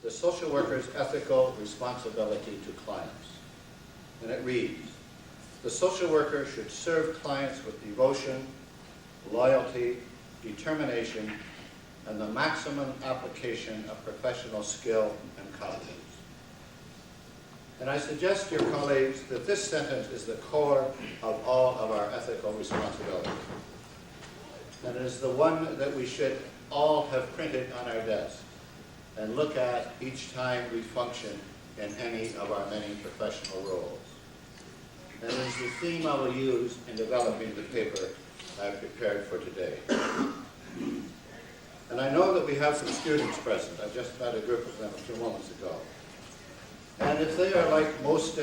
the social worker's ethical responsibility to clients. And it reads, the social worker should serve clients with devotion, loyalty, determination, and the maximum application of professional skill and competence. And I suggest to your colleagues that this sentence is the core of all of our ethical responsibilities. And it is the one that we should all have printed on our desk and look at each time we function in any of our many professional roles. And it is the theme I will use in developing the paper I've prepared for today. And I know that we have some students present. I just met a group of them a few moments ago. And if they are like most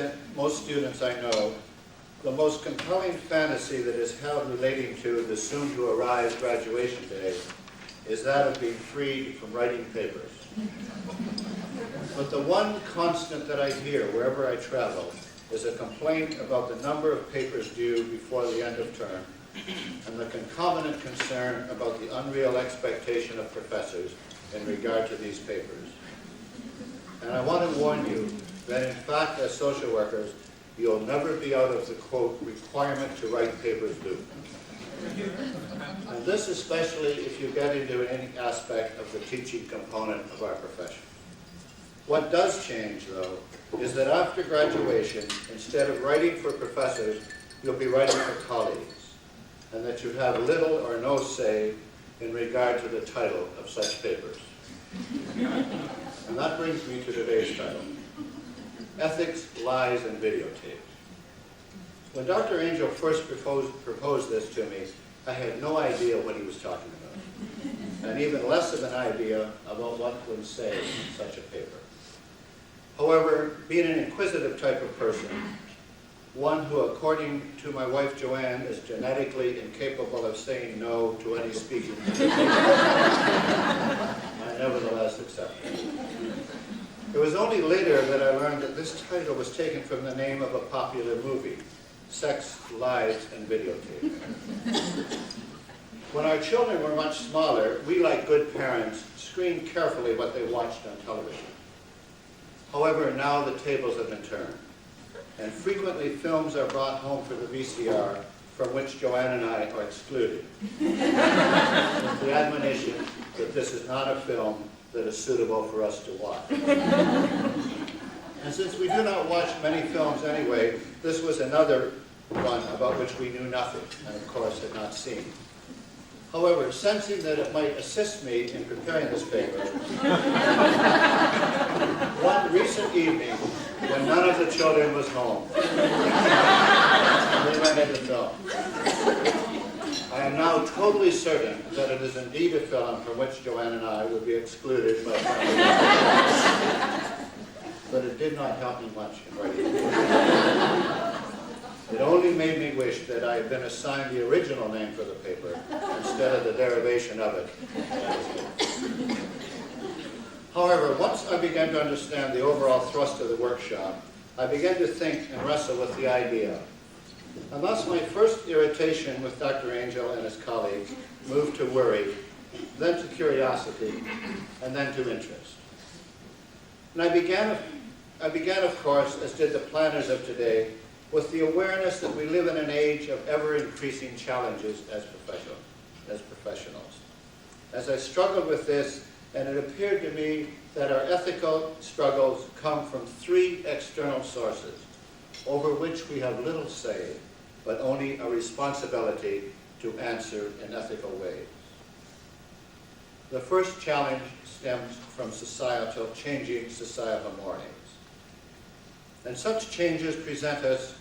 students I know, the most compelling fantasy that is held relating to the soon-to-arrive graduation day is that of being freed from writing papers. But the one constant that I hear wherever I travel is a complaint about the number of papers due before the end of term and the concomitant concern about the unreal expectation of professors in regard to these papers. And I want to warn you that in fact, as social workers, you'll never be out of the, quote, requirement to write papers due. And this especially if you get into any aspect of the teaching component of our profession. What does change, though, is that after graduation, instead of writing for professors, you'll be writing for colleagues, and that you have little or no say in regard to the title of such papers. And that brings me to today's title, Ethics, Lies, and Videotape. When Dr. Angel first proposed this to me, I had no idea what he was talking about, and even less of an idea about what would say in such a paper. However, being an inquisitive type of person, one who, according to my wife Joanne, is genetically incapable of saying no to any speaking, I nevertheless accepted it. It was only later that I learned that this title was taken from the name of a popular movie, Sex, Lies, and Videotape. When our children were much smaller, we, like good parents, screened carefully what they watched on television. However, now the tables have been turned, and frequently films are brought home for the VCR, from which Joanne and I are excluded, with the admonition that this is not a film that is suitable for us to watch. And since we do not watch many films anyway, this was another one about which we knew nothing, and of course had not seen. However, sensing that it might assist me in preparing this paper, one recent evening, when none of the children was home, we rented the film. I am now totally certain that it is indeed a film from which Joanne and I would be excluded by but it did not help me much in writing it. It only made me wish that I had been assigned the original name for the paper instead of the derivation of it. However, once I began to understand the overall thrust of the workshop, I began to think and wrestle with the idea. And thus my first irritation with Dr. Angel and his colleagues moved to worry, then to curiosity, and then to interest. And I began, of course, as did the planners of today, with the awareness that we live in an age of ever-increasing challenges as professionals. As I struggled with this, and it appeared to me that our ethical struggles come from three external sources, over which we have little say, but only a responsibility to answer in ethical ways. The first challenge stems from changing societal mores. And such changes present us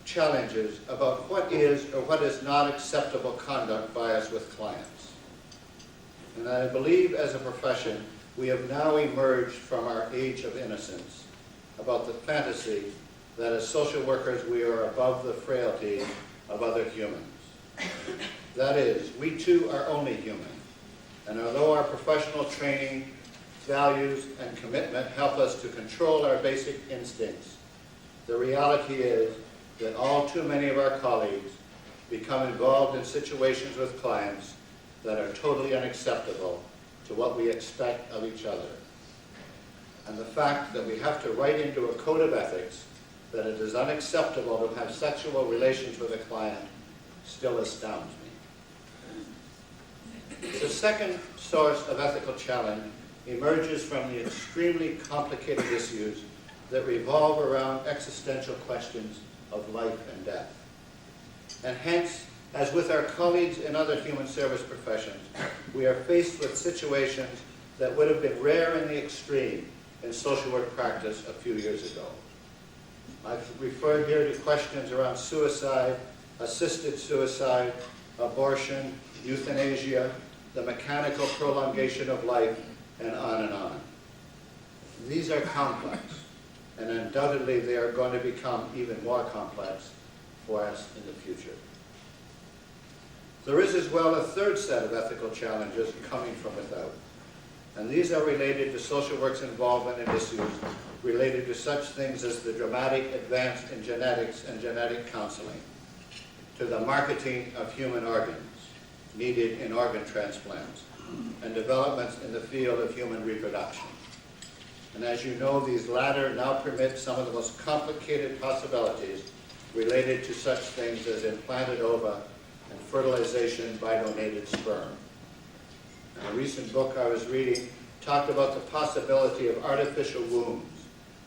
challenges about what is or what is not acceptable conduct by us with clients. And I believe as a profession, we have now emerged from our age of innocence about the fantasy that as social workers we are above the frailty of other humans. That is, we too are only human. And although our professional training, values, and commitment help us to control our basic instincts, the reality is that all too many of our colleagues become involved in situations with clients that are totally unacceptable to what we expect of each other. and the fact that we have to write into a code of ethics that it is unacceptable to have sexual relations with a client still astounds me. The second source of ethical challenge emerges from the extremely complicated issues that revolve around existential questions of life and death. And hence, as with our colleagues in other human service professions, we are faced with situations that would have been rare in the extreme in social work practice a few years ago. I've referred here to questions around suicide, assisted suicide, abortion, euthanasia, the mechanical prolongation of life, and on and on. These are complex, and undoubtedly they are going to become even more complex for us in the future. There is as well a third set of ethical challenges coming from without, and these are related to social work's involvement in issues related to such things as the dramatic advance in genetics and genetic counseling, to the marketing of human organs needed in organ transplants, and developments in the field of human reproduction. And as you know, these latter now permit some of the most complicated possibilities related to such things as implanted ova and fertilization by donated sperm. And a recent book I was reading talked about the possibility of artificial wombs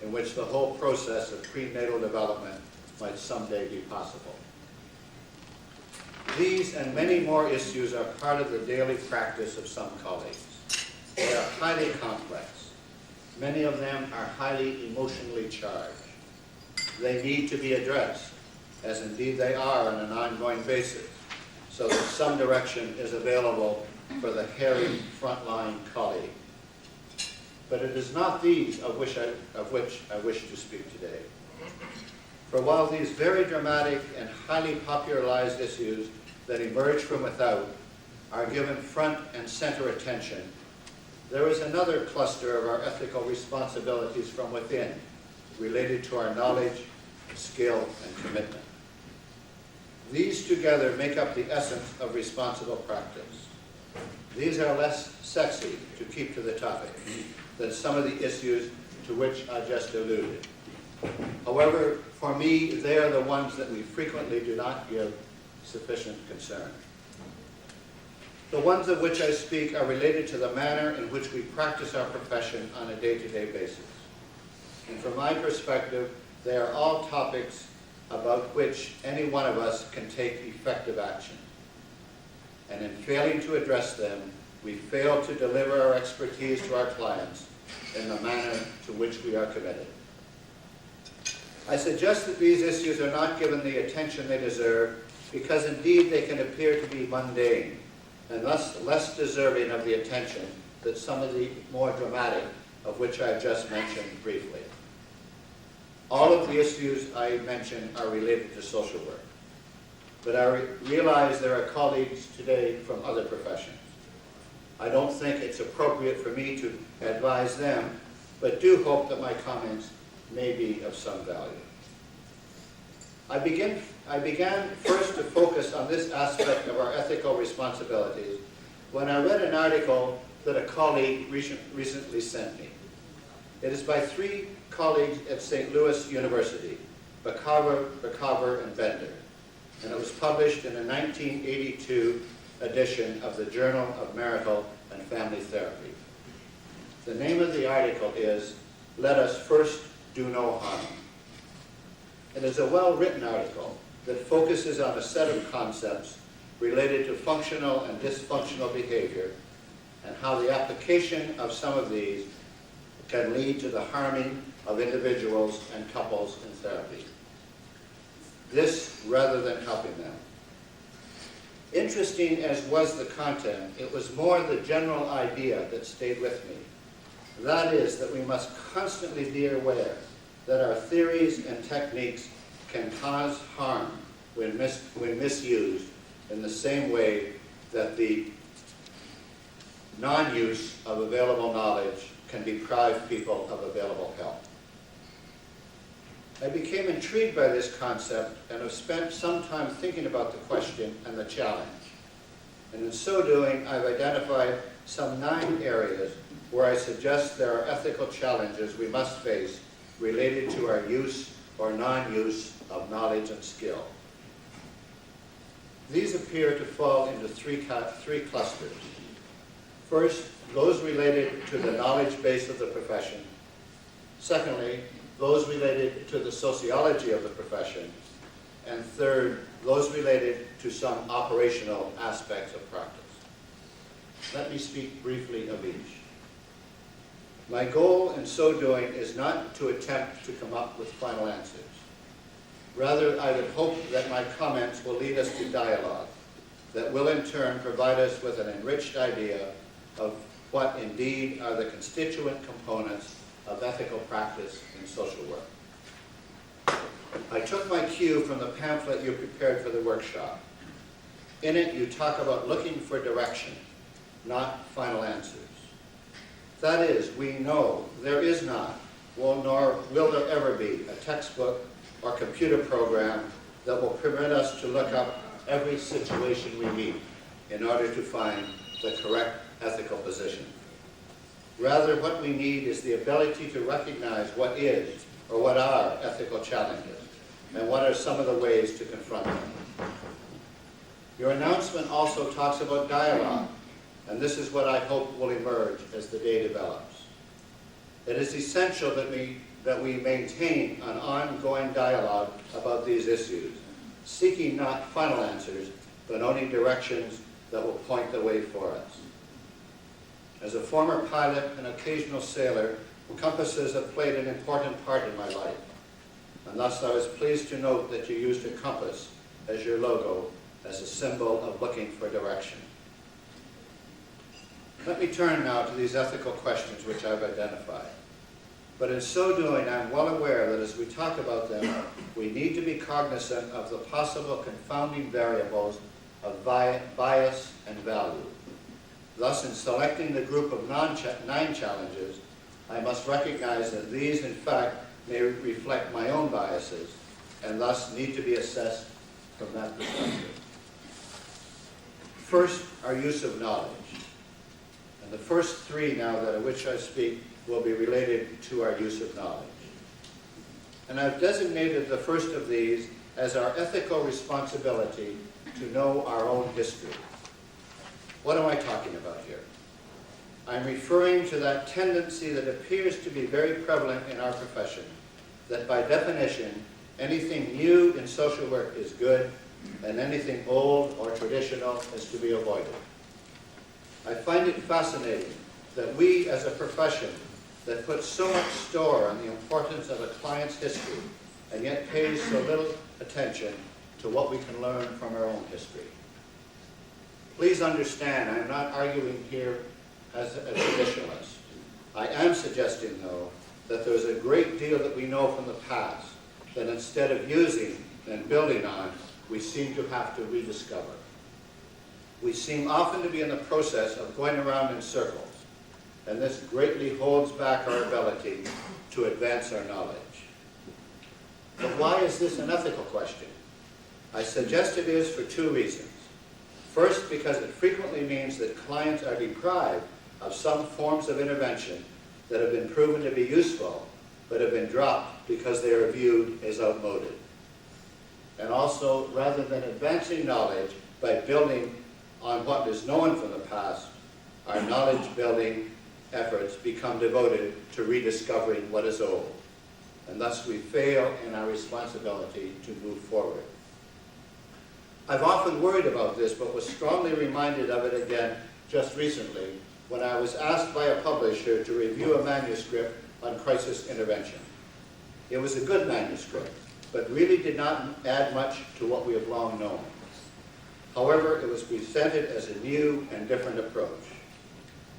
in which the whole process of prenatal development might someday be possible. These and many more issues are part of the daily practice of some colleagues. They are highly complex. Many of them are highly emotionally charged. They need to be addressed, as indeed they are on an ongoing basis, so that some direction is available for the hairy frontline colleague. But it is not these of which I wish to speak today. For while these very dramatic and highly popularized issues that emerge from without are given front and center attention, there is another cluster of our ethical responsibilities from within, related to our knowledge, skill, and commitment. These together make up the essence of responsible practice. These are less sexy, to keep to the topic, than some of the issues to which I just alluded. However, for me, they are the ones that we frequently do not give sufficient concern. The ones of which I speak are related to the manner in which we practice our profession on a day-to-day basis. And from my perspective, they are all topics about which any one of us can take effective action. And in failing to address them, we fail to deliver our expertise to our clients in the manner to which we are committed. I suggest that these issues are not given the attention they deserve because indeed they can appear to be mundane and thus less deserving of the attention that some of the more dramatic of which I have just mentioned briefly. All of the issues I mentioned are related to social work, but I realize there are colleagues today from other professions. I don't think it's appropriate for me to advise them, but do hope that my comments may be of some value. I began first to focus on this aspect of our ethical responsibilities when I read an article that a colleague recently sent me. It is by three colleagues at St. Louis University, Bacover, and Bender, and it was published in a 1982 edition of the Journal of Marital and Family Therapy. The name of the article is, "Let Us First Do No Harm." It is a well-written article that focuses on a set of concepts related to functional and dysfunctional behavior and how the application of some of these can lead to the harming of individuals and couples in therapy. This rather than helping them. Interesting as was the content, it was more the general idea that stayed with me. That is, that we must constantly be aware that our theories and techniques can cause harm when misused in the same way that the non-use of available knowledge can deprive people of available help. I became intrigued by this concept and have spent some time thinking about the question and the challenge. And in so doing, I've identified some 9 areas where I suggest there are ethical challenges we must face related to our use or non-use of knowledge and skill. These appear to fall into three clusters. First, those related to the knowledge base of the profession. Secondly, those related to the sociology of the profession. And third, those related to some operational aspects of practice. Let me speak briefly of each. My goal in so doing is not to attempt to come up with final answers. Rather, I would hope that my comments will lead us to dialogue that will in turn provide us with an enriched idea of what indeed are the constituent components of ethical practice in social work. I took my cue from the pamphlet you prepared for the workshop. In it, you talk about looking for direction, not final answers. That is, we know there is not, nor will there ever be, a textbook or computer program that will permit us to look up every situation we meet in order to find the correct ethical position. Rather, what we need is the ability to recognize what is or what are ethical challenges and what are some of the ways to confront them. Your announcement also talks about dialogue, and this is what I hope will emerge as the day develops. It is essential that we maintain an ongoing dialogue about these issues, seeking not final answers, but only directions that will point the way for us. As a former pilot and occasional sailor, compasses have played an important part in my life, and thus I was pleased to note that you used a compass as your logo, as a symbol of looking for direction. Let me turn now to these ethical questions which I've identified. But in so doing, I'm well aware that as we talk about them, we need to be cognizant of the possible confounding variables of bias and value. Thus, in selecting the group of 9 challenges, I must recognize that these, in fact, may reflect my own biases, and thus need to be assessed from that perspective. First, our use of knowledge. And the first 3 now that of which I speak will be related to our use of knowledge. And I've designated the first of these as our ethical responsibility to know our own history. What am I talking about here? I'm referring to that tendency that appears to be very prevalent in our profession, that by definition, anything new in social work is good, and anything old or traditional is to be avoided. I find it fascinating that we as a profession that puts so much store on the importance of a client's history and yet pays so little attention to what we can learn from our own history. Please understand, I'm not arguing here as a traditionalist. I am suggesting, though, that there's a great deal that we know from the past that instead of using and building on, we seem to have to rediscover. We seem often to be in the process of going around in circles, and this greatly holds back our ability to advance our knowledge. But why is this an ethical question? I suggest it is for 2 reasons. First, because it frequently means that clients are deprived of some forms of intervention that have been proven to be useful, but have been dropped because they are viewed as outmoded. And also, rather than advancing knowledge by building on what is known from the past, our knowledge-building efforts become devoted to rediscovering what is old. And thus we fail in our responsibility to move forward. I've often worried about this, but was strongly reminded of it again just recently when I was asked by a publisher to review a manuscript on crisis intervention. It was a good manuscript, but really did not add much to what we have long known. However, it was presented as a new and different approach.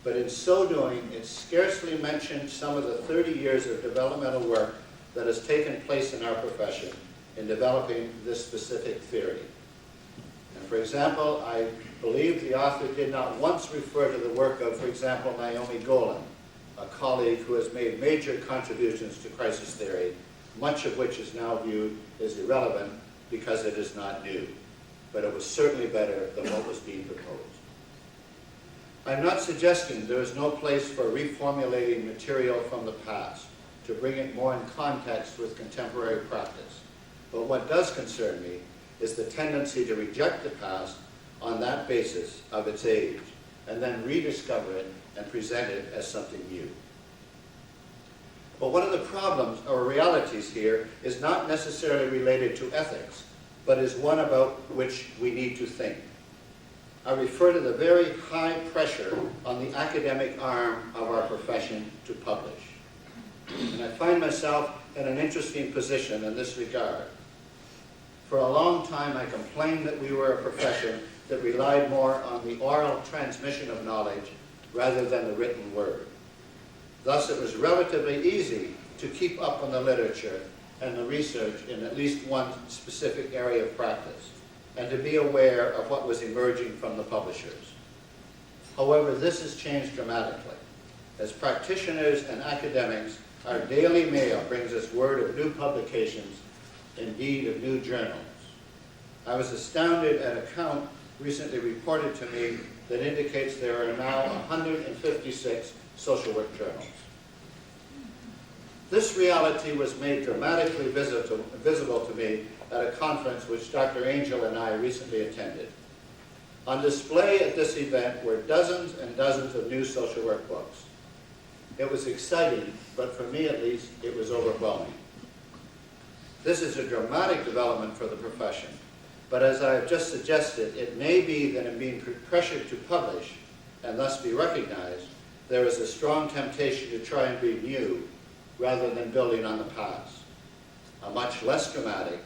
But in so doing, it scarcely mentioned some of the 30 years of developmental work that has taken place in our profession in developing this specific theory. And for example, I believe the author did not once refer to the work of, for example, Naomi Golan, a colleague who has made major contributions to crisis theory, much of which is now viewed as irrelevant because it is not new. But it was certainly better than what was being proposed. I'm not suggesting there is no place for reformulating material from the past to bring it more in context with contemporary practice. But what does concern me is the tendency to reject the past on that basis of its age and then rediscover it and present it as something new. But one of the problems or realities here is not necessarily related to ethics, but is one about which we need to think. I refer to the very high pressure on the academic arm of our profession to publish. And I find myself in an interesting position in this regard. For a long time, I complained that we were a profession that relied more on the oral transmission of knowledge rather than the written word. Thus, it was relatively easy to keep up on the literature and the research in at least one specific area of practice, and to be aware of what was emerging from the publishers. However, this has changed dramatically. As practitioners and academics, our daily mail brings us word of new publications, indeed of new journals. I was astounded at a count recently reported to me that indicates there are now 156 social work journals. This reality was made dramatically visible to me at a conference which Dr. Angel and I recently attended. On display at this event were dozens and dozens of new social work books. It was exciting, but for me at least, it was overwhelming. This is a dramatic development for the profession, but as I have just suggested, it may be that in being pressured to publish, and thus be recognized, there is a strong temptation to try and be new, rather than building on the past. A much less dramatic,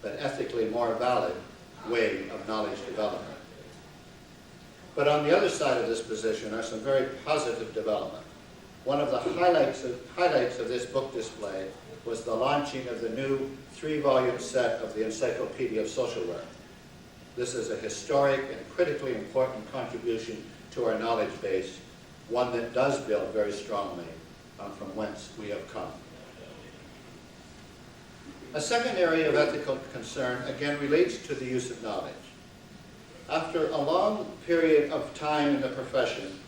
but ethically more valid way of knowledge development. But on the other side of this position are some very positive development. One of the highlights of this book display was the launching of the new 3-volume set of the Encyclopedia of Social Work. This is a historic and critically important contribution to our knowledge base, one that does build very strongly from whence we have come. A second area of ethical concern again relates to the use of knowledge. After a long period of time in the profession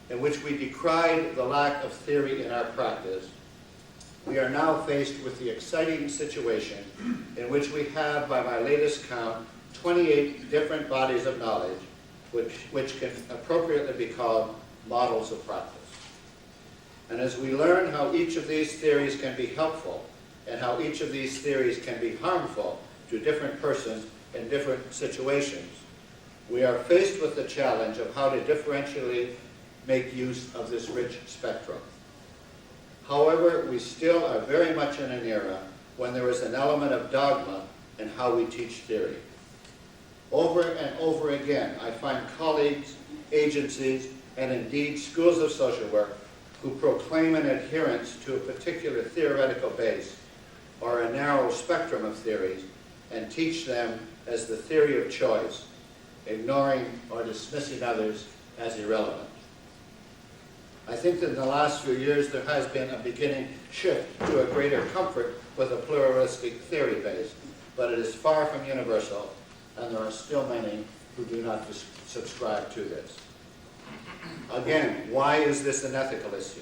in which we decried the lack of theory in our practice, we are now faced with the exciting situation in which we have, by my latest count, 28 different bodies of knowledge which can appropriately be called models of practice. And as we learn how each of these theories can be helpful and how each of these theories can be harmful to different persons in different situations, we are faced with the challenge of how to differentially make use of this rich spectrum. However, we still are very much in an era when there is an element of dogma in how we teach theory. Over and over again, I find colleagues, agencies, and indeed schools of social work who proclaim an adherence to a particular theoretical base or a narrow spectrum of theories and teach them as the theory of choice, ignoring or dismissing others as irrelevant. I think that in the last few years there has been a beginning shift to a greater comfort with a pluralistic theory base, but it is far from universal, and there are still many who do not subscribe to this. Again, why is this an ethical issue?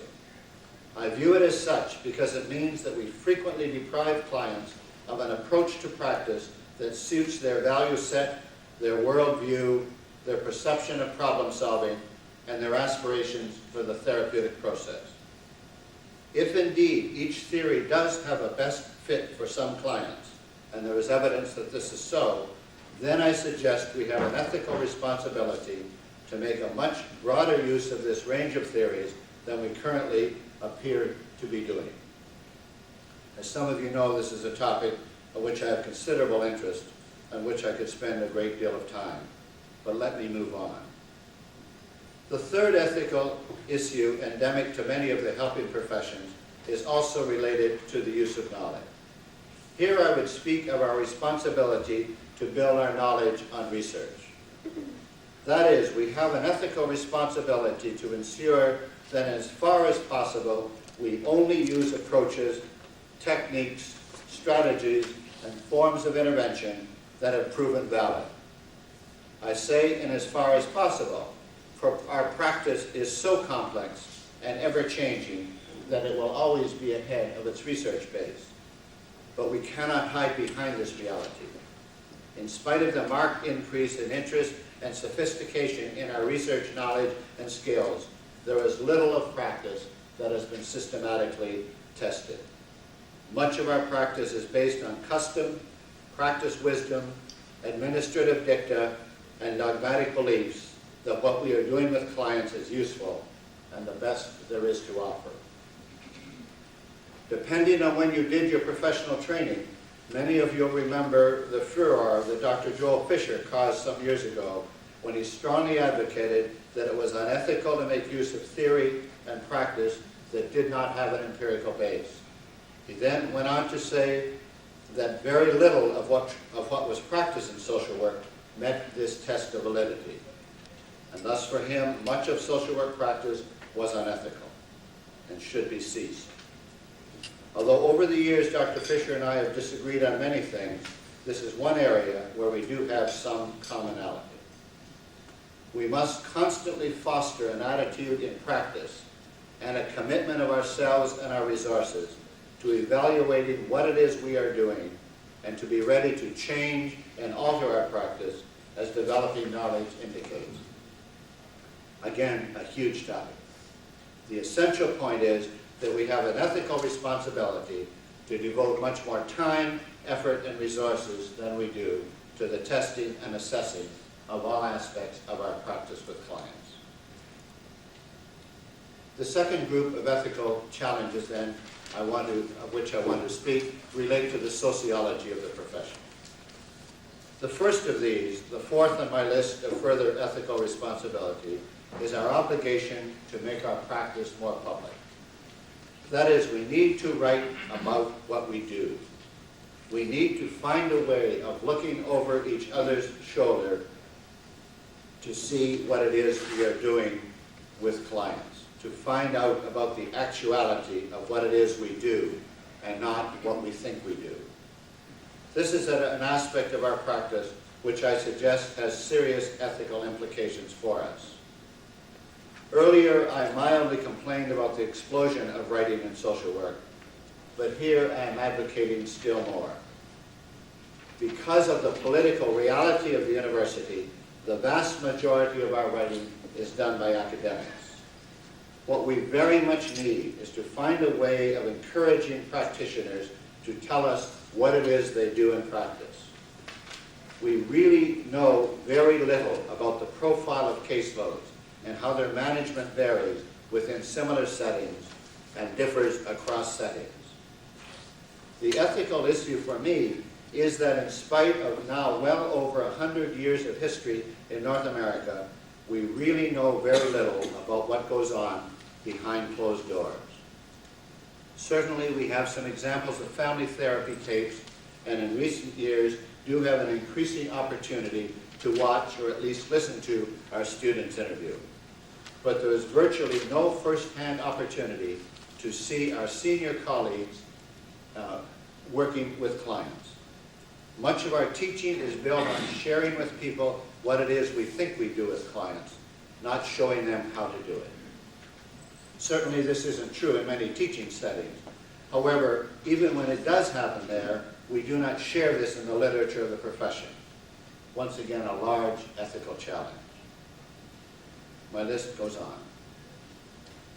I view it as such because it means that we frequently deprive clients of an approach to practice that suits their value set, their worldview, their perception of problem solving, and their aspirations for the therapeutic process. If indeed each theory does have a best fit for some clients, and there is evidence that this is so, then I suggest we have an ethical responsibility to make a much broader use of this range of theories than we currently appear to be doing. As some of you know, this is a topic of which I have considerable interest and which I could spend a great deal of time. But let me move on. The third ethical issue endemic to many of the helping professions is also related to the use of knowledge. Here I would speak of our responsibility to build our knowledge on research. That is, we have an ethical responsibility to ensure that as far as possible, we only use approaches, techniques, strategies, and forms of intervention that have proven valid. I say in as far as possible, For our practice is so complex and ever-changing that it will always be ahead of its research base. But we cannot hide behind this reality. In spite of the marked increase in interest and sophistication in our research knowledge and skills, there is little of practice that has been systematically tested. Much of our practice is based on custom, practice wisdom, administrative dicta, and dogmatic beliefs that what we are doing with clients is useful and the best there is to offer. Depending on when you did your professional training, many of you will remember the furor that Dr. Joel Fisher caused some years ago when he strongly advocated that it was unethical to make use of theory and practice that did not have an empirical base. He then went on to say that very little of what was practiced in social work met this test of validity. And thus for him, much of social work practice was unethical and should be ceased. Although over the years Dr. Fisher and I have disagreed on many things, this is one area where we do have some commonality. We must constantly foster an attitude in practice and a commitment of ourselves and our resources to evaluating what it is we are doing and to be ready to change and alter our practice as developing knowledge indicates. Again, a huge topic. The essential point is that we have an ethical responsibility to devote much more time, effort, and resources than we do to the testing and assessing of all aspects of our practice with clients. The second group of ethical challenges then of which I want to speak relate to the sociology of the profession. The first of these, the fourth on my list of further ethical responsibility, is our obligation to make our practice more public. That is, we need to write about what we do. We need to find a way of looking over each other's shoulder to see what it is we are doing with clients, to find out about the actuality of what it is we do and not what we think we do. This is an aspect of our practice which I suggest has serious ethical implications for us. Earlier, I mildly complained about the explosion of writing in social work, but here I am advocating still more. Because of the political reality of the university, the vast majority of our writing is done by academics. What we very much need is to find a way of encouraging practitioners to tell us what it is they do in practice. We really know very little about the profile of caseloads and how their management varies within similar settings and differs across settings. The ethical issue for me is that in spite of now well over 100 years of history in North America, we really know very little about what goes on behind closed doors. Certainly we have some examples of family therapy tapes, and in recent years do have an increasing opportunity to watch or at least listen to our students interview. But there is virtually no first-hand opportunity to see our senior colleagues working with clients. Much of our teaching is built on sharing with people what it is we think we do with clients, not showing them how to do it. Certainly this isn't true in many teaching settings. However, even when it does happen there, we do not share this in the literature of the profession. Once again, a large ethical challenge. My list goes on.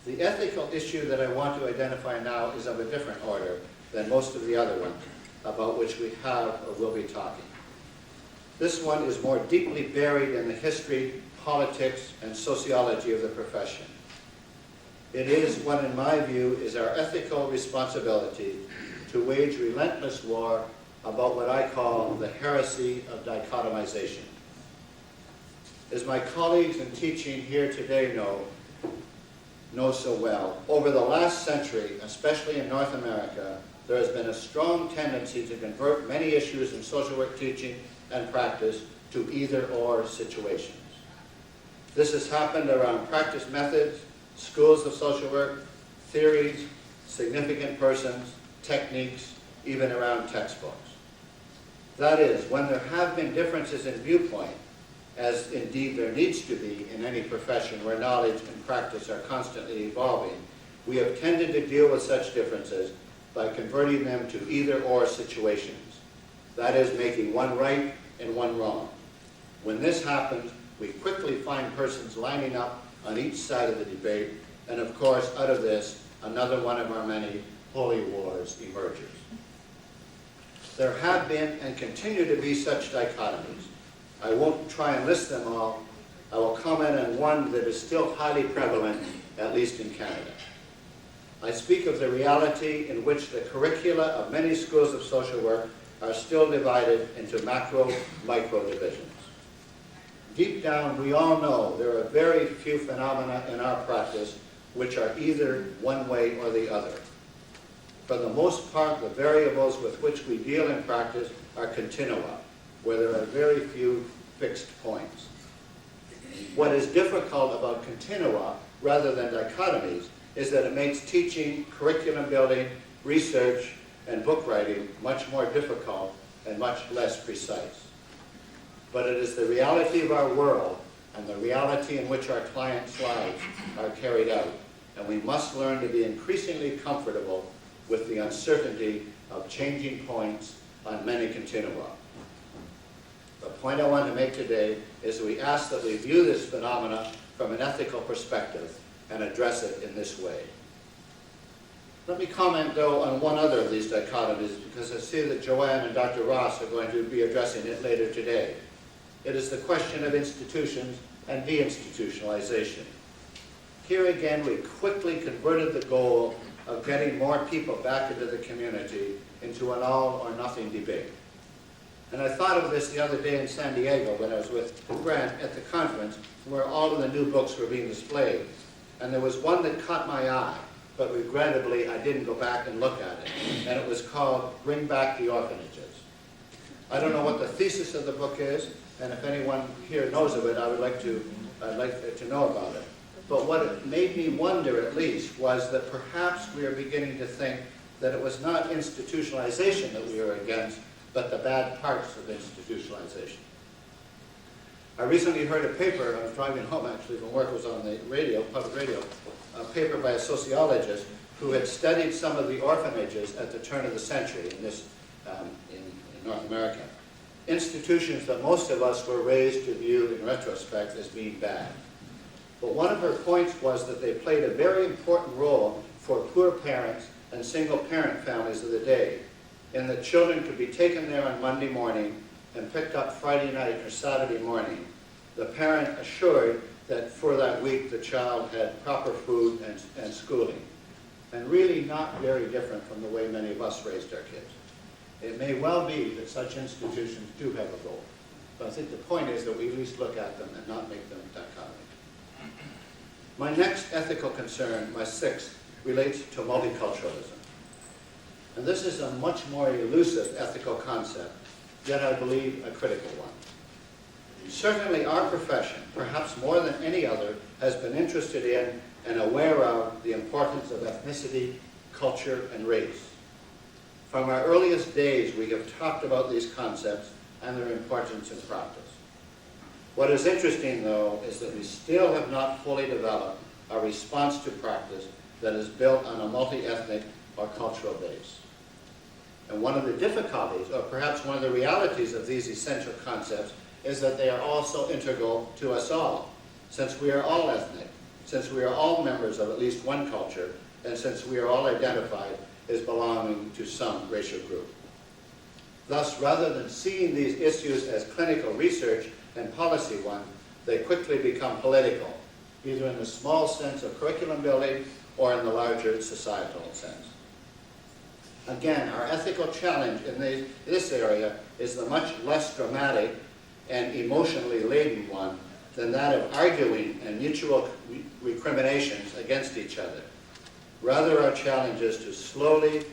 The ethical issue that I want to identify now is of a different order than most of the other ones about which we have or will be talking. This one is more deeply buried in the history, politics, and sociology of the profession. It is what, in my view, is our ethical responsibility to wage relentless war about what I call the heresy of dichotomization. As my colleagues in teaching here today know so well, over the last century, especially in North America, there has been a strong tendency to convert many issues in social work teaching and practice to either-or situations. This has happened around practice methods, schools of social work, theories, significant persons, techniques, even around textbooks. That is, when there have been differences in viewpoint, as indeed there needs to be in any profession where knowledge and practice are constantly evolving, we have tended to deal with such differences by converting them to either-or situations. That is, making one right and one wrong. When this happens, we quickly find persons lining up on each side of the debate, and of course, out of this, another one of our many holy wars emerges. There have been and continue to be such dichotomies. I won't try and list them all. I will comment on one that is still highly prevalent, at least in Canada. I speak of the reality in which the curricula of many schools of social work are still divided into macro-micro divisions. Deep down, we all know there are very few phenomena in our practice which are either one way or the other. For the most part, the variables with which we deal in practice are continua, where there are very few fixed points. What is difficult about continua, rather than dichotomies, is that it makes teaching, curriculum building, research, and book writing much more difficult and much less precise. But it is the reality of our world and the reality in which our clients' lives are carried out, and we must learn to be increasingly comfortable with the uncertainty of changing points on many continua. The point I want to make today is that we ask that we view this phenomena from an ethical perspective and address it in this way. Let me comment, though, on one other of these dichotomies, because I see that Joanne and Dr. Ross are going to be addressing it later today. It is the question of institutions and deinstitutionalization. Here again, we quickly converted the goal of getting more people back into the community into an all or nothing debate. And I thought of this the other day in San Diego when I was with Grant at the conference where all of the new books were being displayed. And there was one that caught my eye, but regrettably I didn't go back and look at it. And it was called Bring Back the Orphanages. I don't know what the thesis of the book is, and if anyone here knows of it, I'd like to know about it. But what it made me wonder, at least, was that perhaps we are beginning to think that it was not institutionalization that we were against, but the bad parts of institutionalization. I recently heard a paper, I was driving home actually from work, it was on the radio, public radio, a paper by a sociologist who had studied some of the orphanages at the turn of the century in North America. Institutions that most of us were raised to view in retrospect as being bad. But one of her points was that they played a very important role for poor parents and single parent families of the day, in that children could be taken there on Monday morning and picked up Friday night or Saturday morning, the parent assured that for that week the child had proper food and schooling. And really not very different from the way many of us raised our kids. It may well be that such institutions do have a role, but I think the point is that we at least look at them and not make them dichotomy. My next ethical concern, my sixth, relates to multiculturalism. And this is a much more elusive ethical concept, yet I believe a critical one. Certainly our profession, perhaps more than any other, has been interested in and aware of the importance of ethnicity, culture, and race. From our earliest days, we have talked about these concepts and their importance in practice. What is interesting, though, is that we still have not fully developed a response to practice that is built on a multi-ethnic or cultural base. And one of the difficulties, or perhaps one of the realities of these essential concepts, is that they are also integral to us all, since we are all ethnic, since we are all members of at least one culture, and since we are all identified as belonging to some racial group. Thus, rather than seeing these issues as clinical research and policy ones, they quickly become political, either in the small sense of curriculum building or in the larger societal sense. Again, our ethical challenge in this area is the much less dramatic and emotionally laden one than that of arguing and mutual recriminations against each other. Rather, our challenge is to slowly,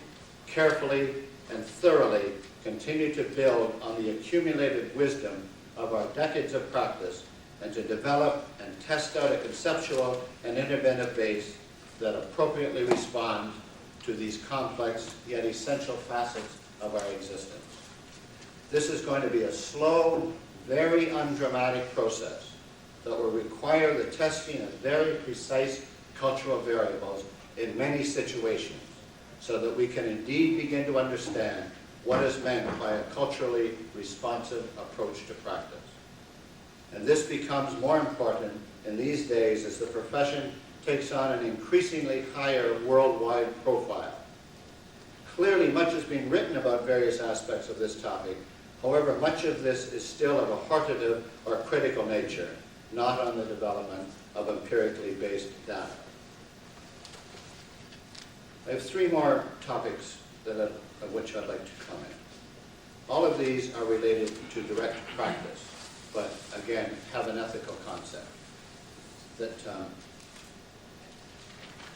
carefully, and thoroughly continue to build on the accumulated wisdom of our decades of practice and to develop and test out a conceptual and interventive base that appropriately responds to these complex yet essential facets of our existence. This is going to be a slow, very undramatic process that will require the testing of very precise cultural variables in many situations, so that we can indeed begin to understand what is meant by a culturally responsive approach to practice. And this becomes more important in these days as the profession takes on an increasingly higher worldwide profile. Clearly, much has been written about various aspects of this topic. However, much of this is still of a hortative or critical nature, not on the development of empirically based data. I have three more topics of which I'd like to comment. All of these are related to direct practice, but again, have an ethical concept.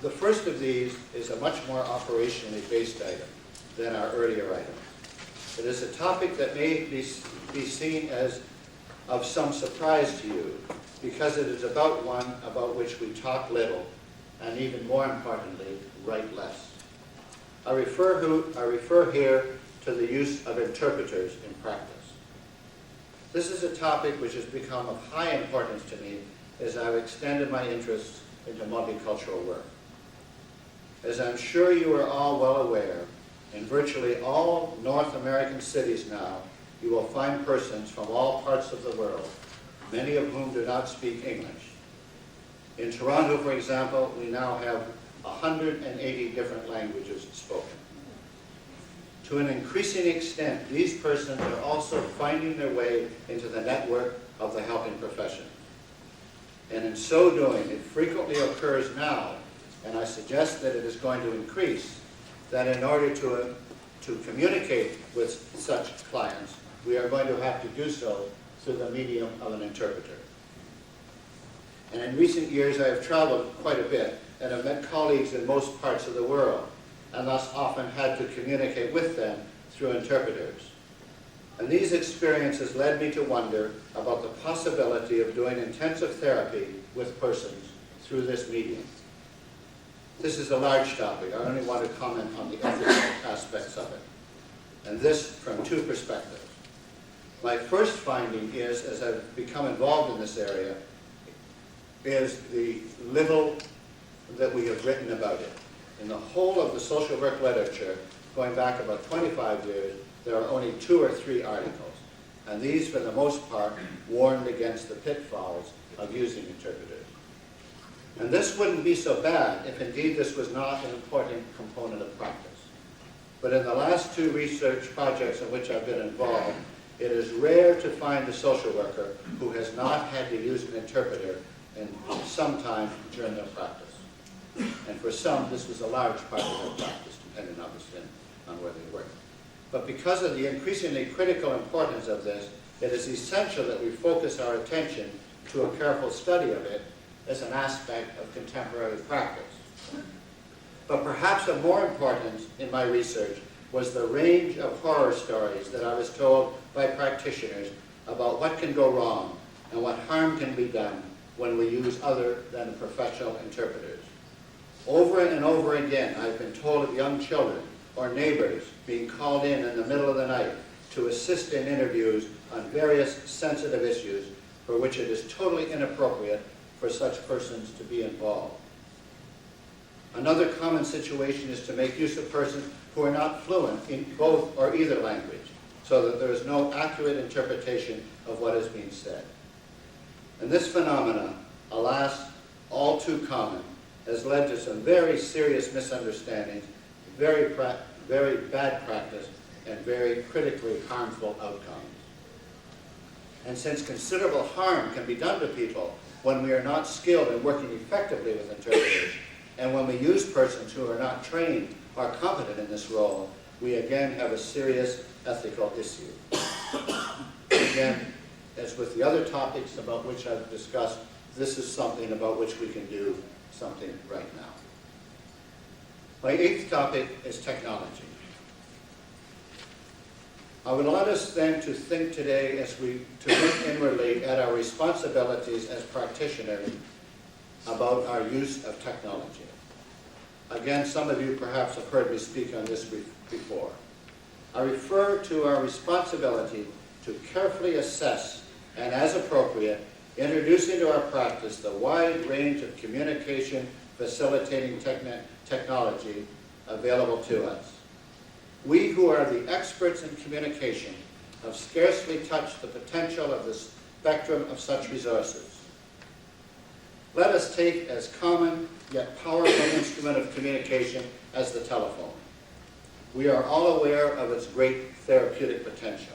The first of these is a much more operationally based item than our earlier items. It is a topic that may be seen as of some surprise to you, because it is about one about which we talk little, and even more importantly, write less. I refer here to the use of interpreters in practice. This is a topic which has become of high importance to me as I've extended my interests into multicultural work. As I'm sure you are all well aware, in virtually all North American cities now, you will find persons from all parts of the world, many of whom do not speak English. In Toronto, for example, we now have 180 different languages spoken. To an increasing extent, these persons are also finding their way into the network of the helping profession. And in so doing, it frequently occurs now, and I suggest that it is going to increase, that in order to communicate with such clients, we are going to have to do so through the medium of an interpreter. And in recent years, I have traveled quite a bit and have met colleagues in most parts of the world, and thus often had to communicate with them through interpreters. And these experiences led me to wonder about the possibility of doing intensive therapy with persons through this medium. This is a large topic. I only want to comment on the ethical aspects of it, and this from two perspectives. My first finding is, as I've become involved in this area, is the little that we have written about it. In the whole of the social work literature, going back about 25 years, there are only 2 or 3 articles, and these, for the most part, warned against the pitfalls of using interpreters. And this wouldn't be so bad if indeed this was not an important component of practice. But in the last 2 research projects in which I've been involved, it is rare to find a social worker who has not had to use an interpreter in some time during their practice. And for some, this was a large part of their practice, depending obviously on where they work. But because of the increasingly critical importance of this, it is essential that we focus our attention to a careful study of it as an aspect of contemporary practice. But perhaps of more importance in my research was the range of horror stories that I was told by practitioners about what can go wrong and what harm can be done when we use other than professional interpreters. Over and over again, I've been told of young children or neighbors being called in the middle of the night to assist in interviews on various sensitive issues for which it is totally inappropriate for such persons to be involved. Another common situation is to make use of persons who are not fluent in both or either language, so that there is no accurate interpretation of what is being said. And this phenomena, alas, all too common, has led to some very serious misunderstandings, very bad practice, and very critically harmful outcomes. And since considerable harm can be done to people when we are not skilled in working effectively with interpreters, and when we use persons who are not trained or competent in this role, we again have a serious ethical issue. Again, as with the other topics about which I've discussed, this is something about which we can do something right now. My 8th topic is technology. I would like us then to think today as to look inwardly at our responsibilities as practitioners about our use of technology. Again, some of you perhaps have heard me speak on this before. I refer to our responsibility to carefully assess and as appropriate, introduce into our practice the wide range of communication facilitating technology available to us. We who are the experts in communication have scarcely touched the potential of the spectrum of such resources. Let us take as common yet powerful instrument of communication as the telephone. We are all aware of its great therapeutic potential.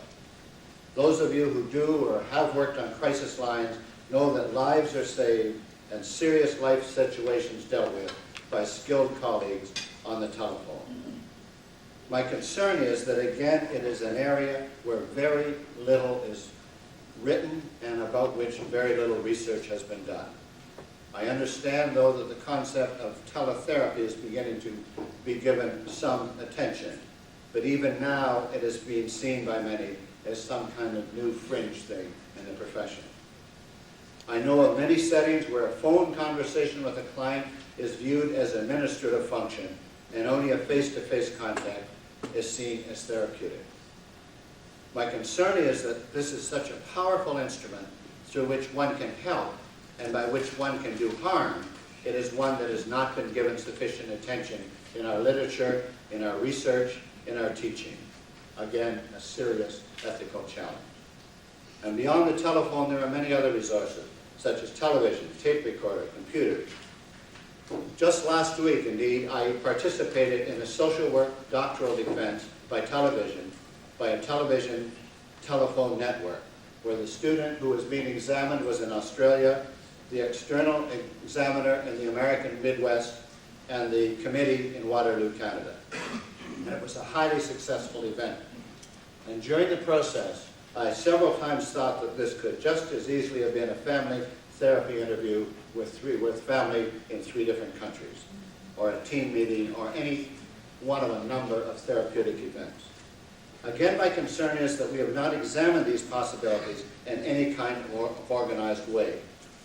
Those of you who do or have worked on crisis lines know that lives are saved and serious life situations dealt with by skilled colleagues on the telephone. My concern is that, again, it is an area where very little is written and about which very little research has been done. I understand, though, that the concept of teletherapy is beginning to be given some attention, but even now it is being seen by many as some kind of new fringe thing in the profession. I know of many settings where a phone conversation with a client is viewed as an administrative function and only a face-to-face contact is seen as therapeutic. My concern is that this is such a powerful instrument through which one can help and by which one can do harm. It is one that has not been given sufficient attention in our literature, in our research, in our teaching. Again, a serious ethical challenge. And beyond the telephone, there are many other resources, such as television, tape recorder, computers. Just last week, indeed, I participated in a social work doctoral defense by a television telephone network, where the student who was being examined was in Australia, the external examiner in the American Midwest, and the committee in Waterloo, Canada. And it was a highly successful event. And during the process, I several times thought that this could just as easily have been a family therapy interview with family in 3 different countries, or a team meeting, or any one of a number of therapeutic events. Again, my concern is that we have not examined these possibilities in any kind of organized way,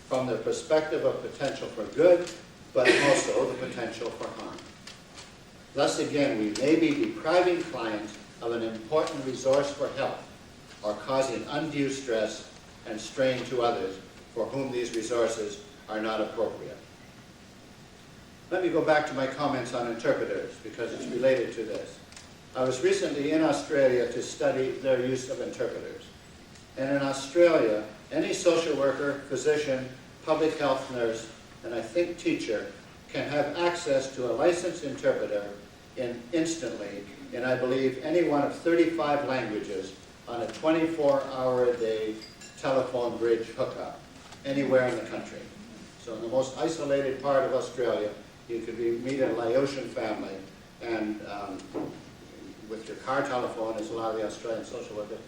from the perspective of potential for good, but also the potential for harm. Thus, again, we may be depriving clients of an important resource for help, or causing undue stress and strain to others for whom these resources are not appropriate. Let me go back to my comments on interpreters, because it's related to this. I was recently in Australia to study their use of interpreters. And in Australia, any social worker, physician, public health nurse, and I think teacher can have access to a licensed interpreter instantly in, I believe, any one of 35 languages on a 24-hour-a-day telephone bridge hookup anywhere in the country. So in the most isolated part of Australia, you could meet a Laotian family, and with your car telephone, as a lot of the Australian social workers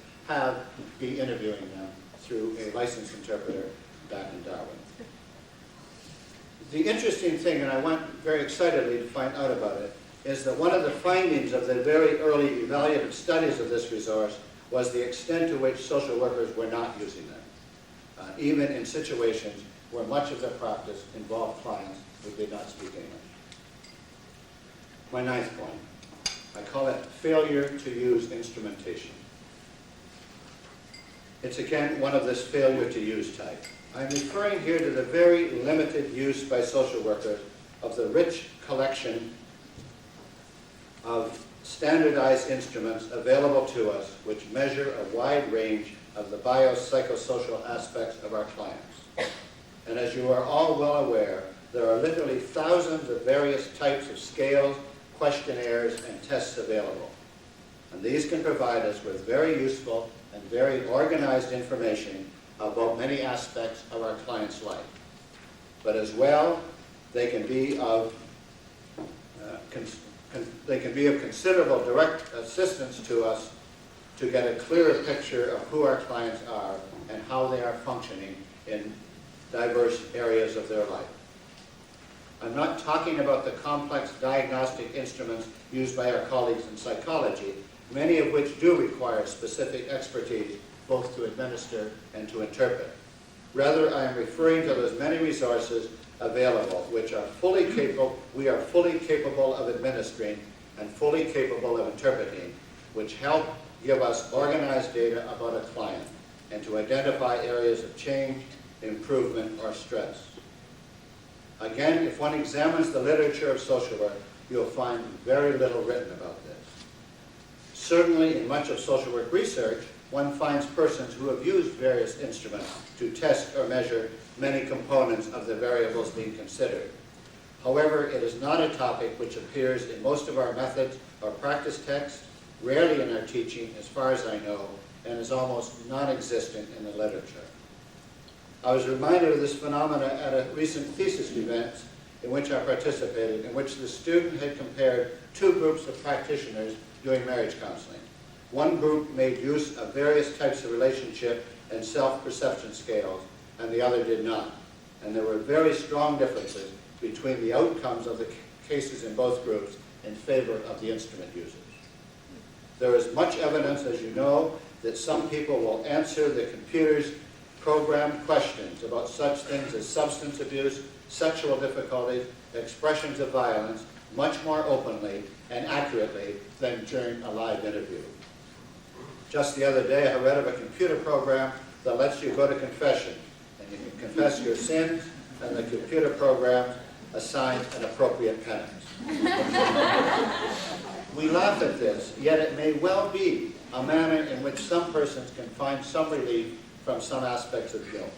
be interviewing them through a licensed interpreter back in Darwin. The interesting thing, and I went very excitedly to find out about it, is that one of the findings of the very early evaluative studies of this resource was the extent to which social workers were not using them, even in situations where much of their practice involved clients who did not speak English. My 9th point, I call it failure to use instrumentation. It's again one of this failure to use type. I'm referring here to the very limited use by social workers of the rich collection of standardized instruments available to us which measure a wide range of the biopsychosocial aspects of our clients. And as you are all well aware, there are literally thousands of various types of scales, questionnaires, and tests available. And these can provide us with very useful and very organized information about many aspects of our client's life. But as well, they can be of considerable direct assistance to us to get a clearer picture of who our clients are and how they are functioning in diverse areas of their life. I'm not talking about the complex diagnostic instruments used by our colleagues in psychology, many of which do require specific expertise both to administer and to interpret. Rather, I am referring to those many resources available which are we are fully capable of administering and fully capable of interpreting, which help give us organized data about a client and to identify areas of change, improvement, or stress. Again, if one examines the literature of social work, you'll find very little written about this. Certainly, in much of social work research, one finds persons who have used various instruments to test or measure many components of the variables being considered. However, it is not a topic which appears in most of our methods or practice texts, rarely in our teaching, as far as I know, and is almost non-existent in the literature. I was reminded of this phenomena at a recent thesis event in which I participated, in which the student had compared two groups of practitioners doing marriage counseling. One group made use of various types of relationship and self-perception scales, and the other did not. And there were very strong differences between the outcomes of the cases in both groups in favor of the instrument users. There is much evidence, as you know, that some people will answer the computer's programmed questions about such things as substance abuse, sexual difficulties, expressions of violence, much more openly and accurately than during a live interview. Just the other day, I read of a computer program that lets you go to confession, and you can confess your sins, and the computer program assigns an appropriate penance. We laugh at this, yet it may well be a manner in which some persons can find some relief from some aspects of guilt.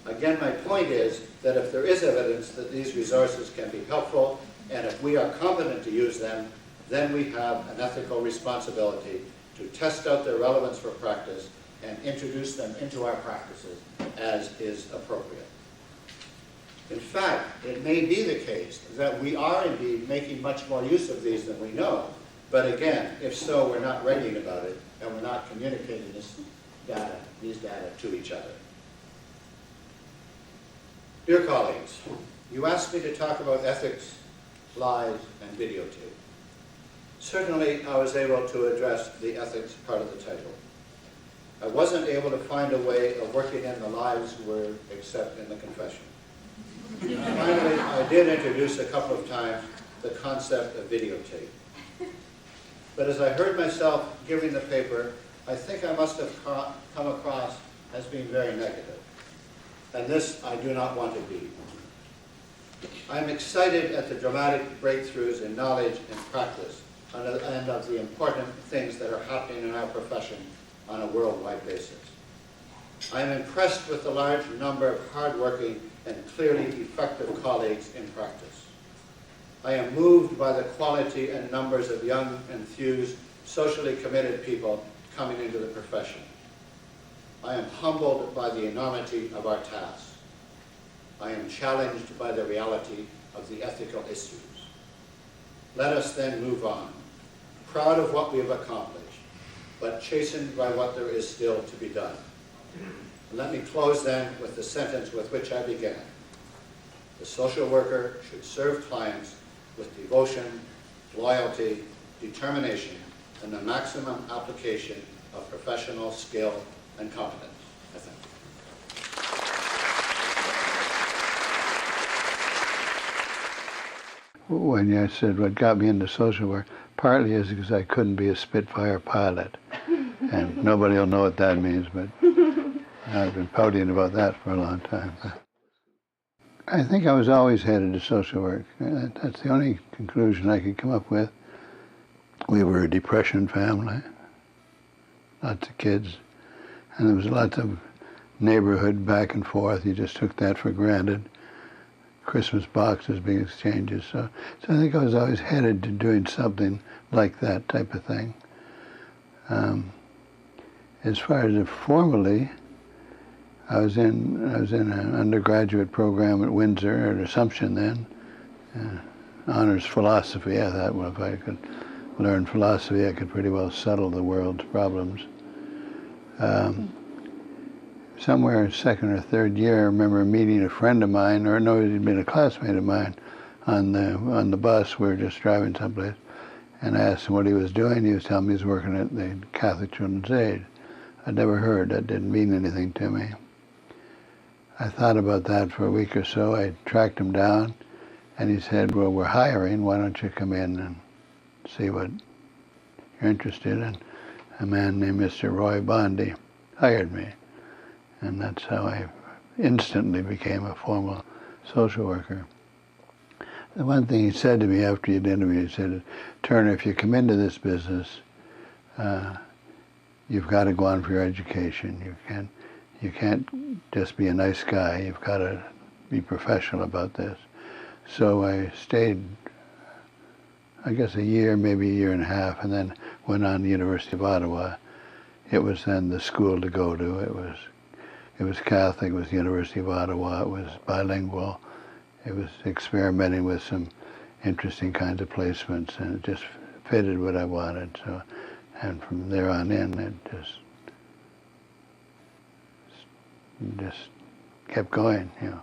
Again, my point is that if there is evidence that these resources can be helpful, and if we are competent to use them, then we have an ethical responsibility to test out their relevance for practice and introduce them into our practices as is appropriate. In fact, it may be the case that we are indeed making much more use of these than we know, but again, if so, we're not writing about it, and we're not communicating these data to each other. Dear colleagues, you asked me to talk about ethics, lies, and videotape. Certainly, I was able to address the ethics part of the title. I wasn't able to find a way of working in the lives word except in the confession. Finally, I did introduce a couple of times the concept of videotape. But as I heard myself giving the paper, I think I must have come across as being very negative. And this I do not want to be. I'm excited at the dramatic breakthroughs in knowledge and practice and of the important things that are happening in our profession on a worldwide basis. I am impressed with the large number of hardworking and clearly effective colleagues in practice. I am moved by the quality and numbers of young, enthused, socially committed people coming into the profession. I am humbled by the enormity of our task. I am challenged by the reality of the ethical issues. Let us then move on, proud of what we have accomplished, but chastened by what there is still to be done. And let me close then with the sentence with which I began. The social worker should serve clients with devotion, loyalty, determination, and the maximum application of professional skill and competence. I thank you. When I said what got me into social work, partly is because I couldn't be a Spitfire pilot. And nobody will know what that means, but I've been pouting about that for a long time. I think I was always headed to social work. That's the only conclusion I could come up with. We were a depression family, lots of kids, and there was lots of neighborhood back and forth. You just took that for granted. Christmas boxes being exchanged. So I think I was always headed to doing something like that type of thing. As far as formally, I was in an undergraduate program at Windsor, at Assumption then, honors philosophy. I thought, well, if I could learn philosophy, I could pretty well settle the world's problems. Somewhere second or third year, I remember meeting a friend of mine, or no, he'd been a classmate of mine, on the bus. We were just driving someplace, and I asked him what he was doing. He was telling me he was working at the Catholic Children's Aid. I'd never heard. That didn't mean anything to me. I thought about that for a week or so. I tracked him down, and he said, well, we're hiring. Why don't you come in and see what you're interested in? A man named Mr. Roy Bondi hired me. And that's how I instantly became a formal social worker. The one thing he said to me after he'd interviewed, he said, Turner, if you come into this business, you've got to go on for your education. You can't just be a nice guy. You've got to be professional about this. So I stayed, I guess, a year, maybe a year and a half, and then went on to the University of Ottawa. It was then the school to go to. It was Catholic. It was the University of Ottawa. It was bilingual. It was experimenting with some interesting kinds of placements, and it just fitted what I wanted. So, and from there on in, it just kept going. You know,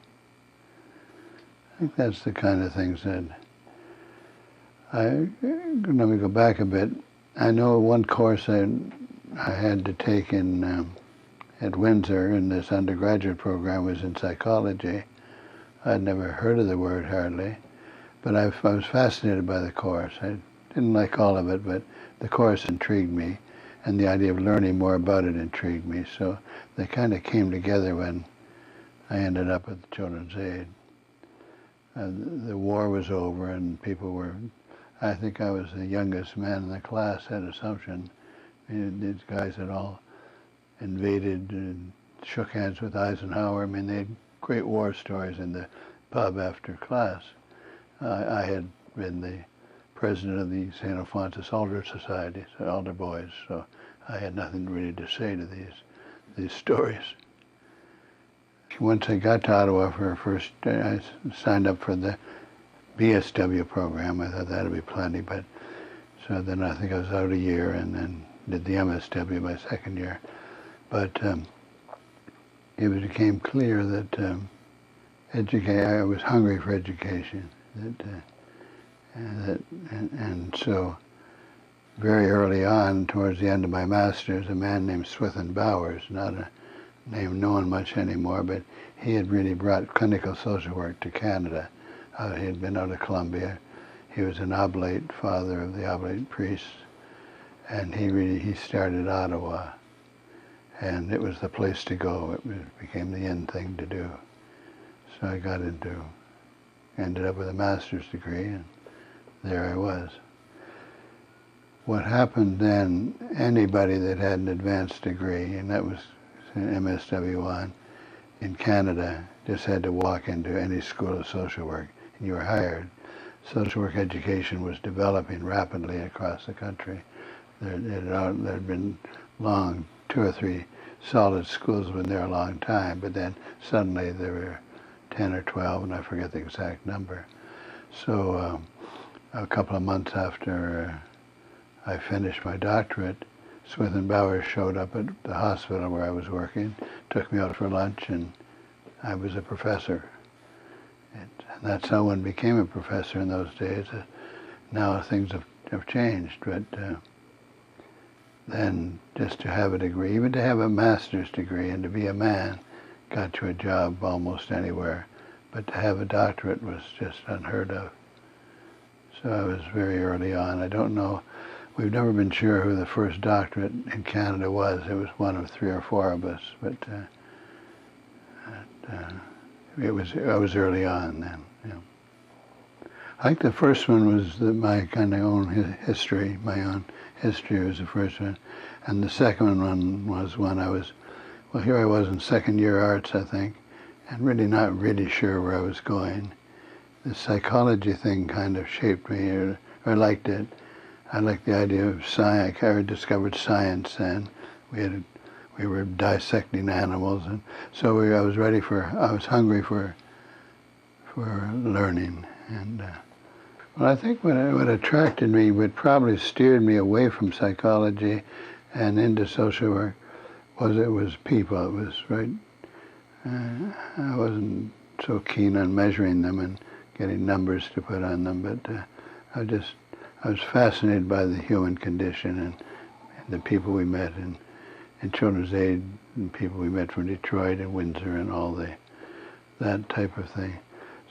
I think that's the kind of things that let me go back a bit. I know one course I had to take in at Windsor in this undergraduate program was in psychology. I'd never heard of the word hardly, but I was fascinated by the course. I didn't like all of it, but the course intrigued me, and the idea of learning more about it intrigued me. So they kind of came together when I ended up at the Children's Aid. The war was over, and people were, I think I was the youngest man in the class at Assumption. These guys had all invaded and shook hands with Eisenhower. I mean, they had great war stories in the pub after class. I had been the president of the St. Alphonsus Alder Society, so Alder Boys, so I had nothing really to say to these stories. Once I got to Ottawa for first, I signed up for the BSW program. I thought that'd be plenty, but so then I think I was out a year and then did the MSW my second year. But it became clear that I was hungry for education. And so very early on, towards the end of my master's, a man named Swithin Bowers, not a name known much anymore, but he had really brought clinical social work to Canada. He had been out of Columbia. He was an oblate, father of the oblate priests, and he started Ottawa. And it was the place to go. It became the in thing to do. So I ended up with a master's degree, and there I was. What happened then, anybody that had an advanced degree, and that was an MSW1 in Canada, just had to walk into any school of social work, and you were hired. Social work education was developing rapidly across the country. There had been long 2 or 3 solid schools been there a long time, but then suddenly there were 10 or 12, and I forget the exact number. So a couple of months after I finished my doctorate, Swithin Bowers showed up at the hospital where I was working, took me out for lunch, and I was a professor. And that's how one became a professor in those days. Now things have changed, but then just to have a degree, even to have a master's degree and to be a man, got you a job almost anywhere. But to have a doctorate was just unheard of. So I was very early on. I don't know, we've never been sure who the first doctorate in Canada was. It was one of 3 or 4 of us, but I was early on then. Yeah. I think the first one was my kind of own history, my own history was the first one. And the second one was when I was, well, here I was in second year arts, I think, and really not really sure where I was going. The psychology thing kind of shaped me, or I liked it. I liked the idea of science. I discovered science then. We were dissecting animals, and so I was hungry for learning. And well, I think what attracted me, what probably steered me away from psychology and into social work, was people. It was right. I wasn't so keen on measuring them and getting numbers to put on them, but I was fascinated by the human condition and the people we met in Children's Aid, and people we met from Detroit and Windsor and all that type of thing.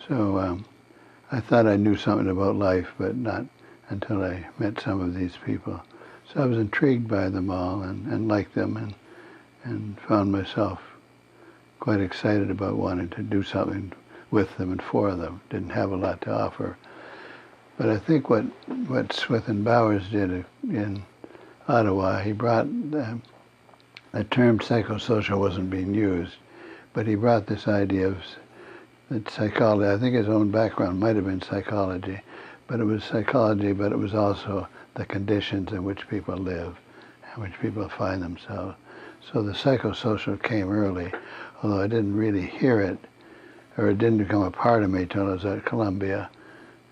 So I thought I knew something about life, but not until I met some of these people. So I was intrigued by them all and liked them and found myself quite excited about wanting to do something with them and for them. Didn't have a lot to offer. But I think what Smith and Bowers did in Ottawa, he brought the term psychosocial wasn't being used, but he brought this idea of that psychology. I think his own background might have been psychology, but it was psychology, but it was also the conditions in which people live, in which people find themselves. So the psychosocial came early, although I didn't really hear it, or it didn't become a part of me till I was at Columbia,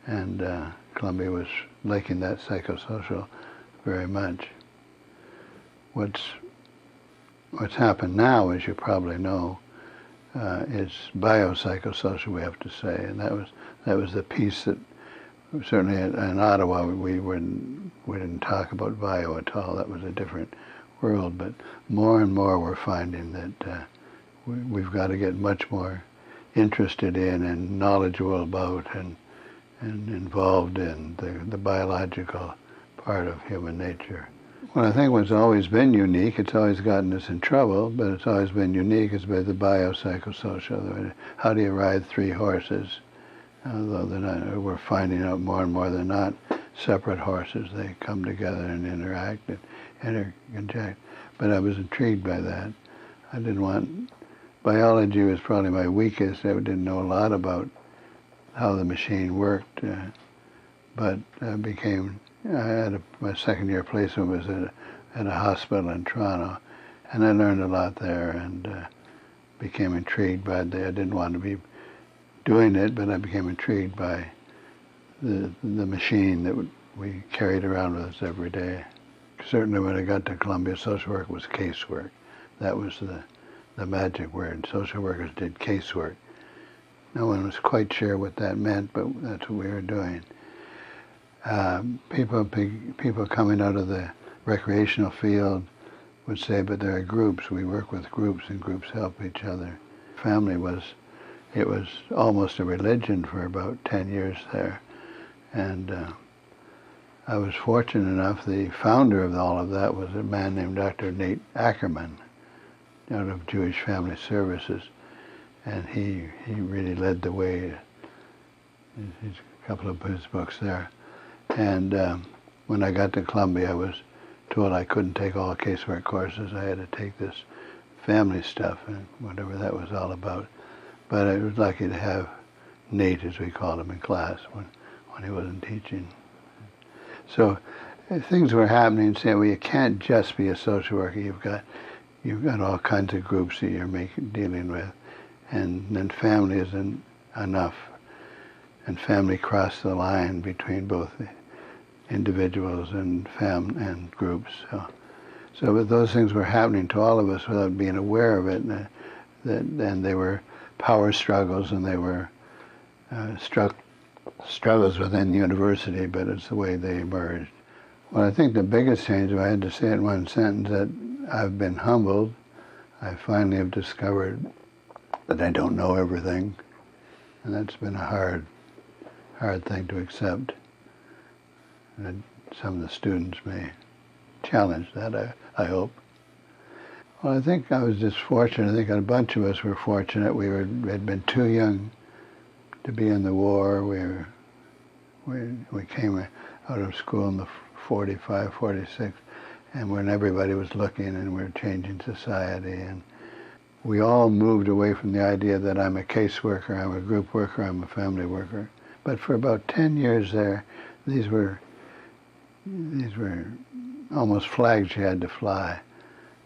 and Columbia was liking that psychosocial very much. What's happened now, as you probably know, is biopsychosocial, we have to say, and that was the piece that certainly in Ottawa we didn't talk about bio at all. That was a different world, but more and more we're finding that we've got to get much more interested in and knowledgeable about and involved in the biological part of human nature. Well, I think what's always been unique, it's always gotten us in trouble, but it's always been unique, is by the biopsychosocial. How do you ride 3 horses? Although they're not, we're finding out more and more they're not separate horses. They come together and interact and interject. But I was intrigued by that. I didn't want, biology was probably my weakest. I didn't know a lot about how the machine worked, but I had my second year placement was at a hospital in Toronto, and I learned a lot there and became intrigued by it. I didn't want to be doing it, but I became intrigued by the machine that we carried around with us every day. Certainly when I got to Columbia, social work was casework. That was the magic word. Social workers did casework. No one was quite sure what that meant, but that's what we were doing. People coming out of the recreational field would say, but there are groups. We work with groups, and groups help each other. Family was almost a religion for about 10 years there. And I was fortunate enough, the founder of all of that was a man named Dr. Nate Ackerman out of Jewish Family Services. And he really led the way. There's a couple of his books there. And when I got to Columbia, I was told I couldn't take all casework courses. I had to take this family stuff and whatever that was all about. But I was lucky to have Nate, as we called him, in class when he wasn't teaching. So things were happening, saying, well, you can't just be a social worker. You've got all kinds of groups that you're dealing with. And then family isn't enough. And family crossed the line between both individuals and groups. So those things were happening to all of us without being aware of it. And they were power struggles, and they were struggles within the university, but it's the way they emerged. Well, I think the biggest change, if I had to say it in one sentence, that I've been humbled. I finally have discovered that I don't know everything, and that's been a hard thing to accept. And some of the students may challenge that, I hope. Well, I think I was just fortunate. I think a bunch of us were fortunate. We had been too young to be in the war. We came out of school in the 45, 46, and when everybody was looking and we were changing society, and we all moved away from the idea that I'm a caseworker, I'm a group worker, I'm a family worker. But for about 10 years there, these were almost flags you had to fly.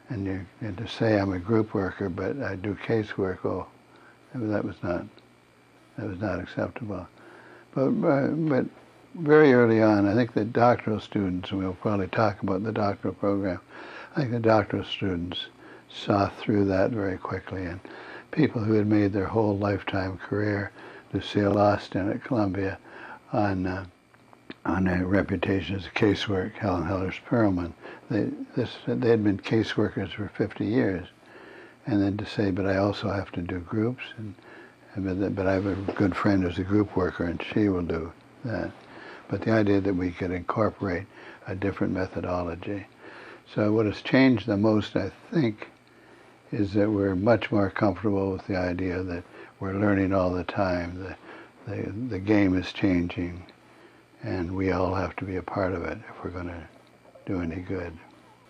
And you had to say I'm a group worker, but I do casework. Oh, that was not acceptable. But very early on, I think the doctoral students, and we'll probably talk about the doctoral program, I think the doctoral students saw through that very quickly, and people who had made their whole lifetime career, Lucille Austin at Columbia, on a reputation as a casework, Helen Hellers-Perelman, they had been caseworkers for 50 years, and then to say, but I also have to do groups, but I have a good friend who's a group worker, and she will do that. But the idea that we could incorporate a different methodology. So what has changed the most, I think, is that we're much more comfortable with the idea that we're learning all the time. The game is changing, and we all have to be a part of it if we're going to do any good.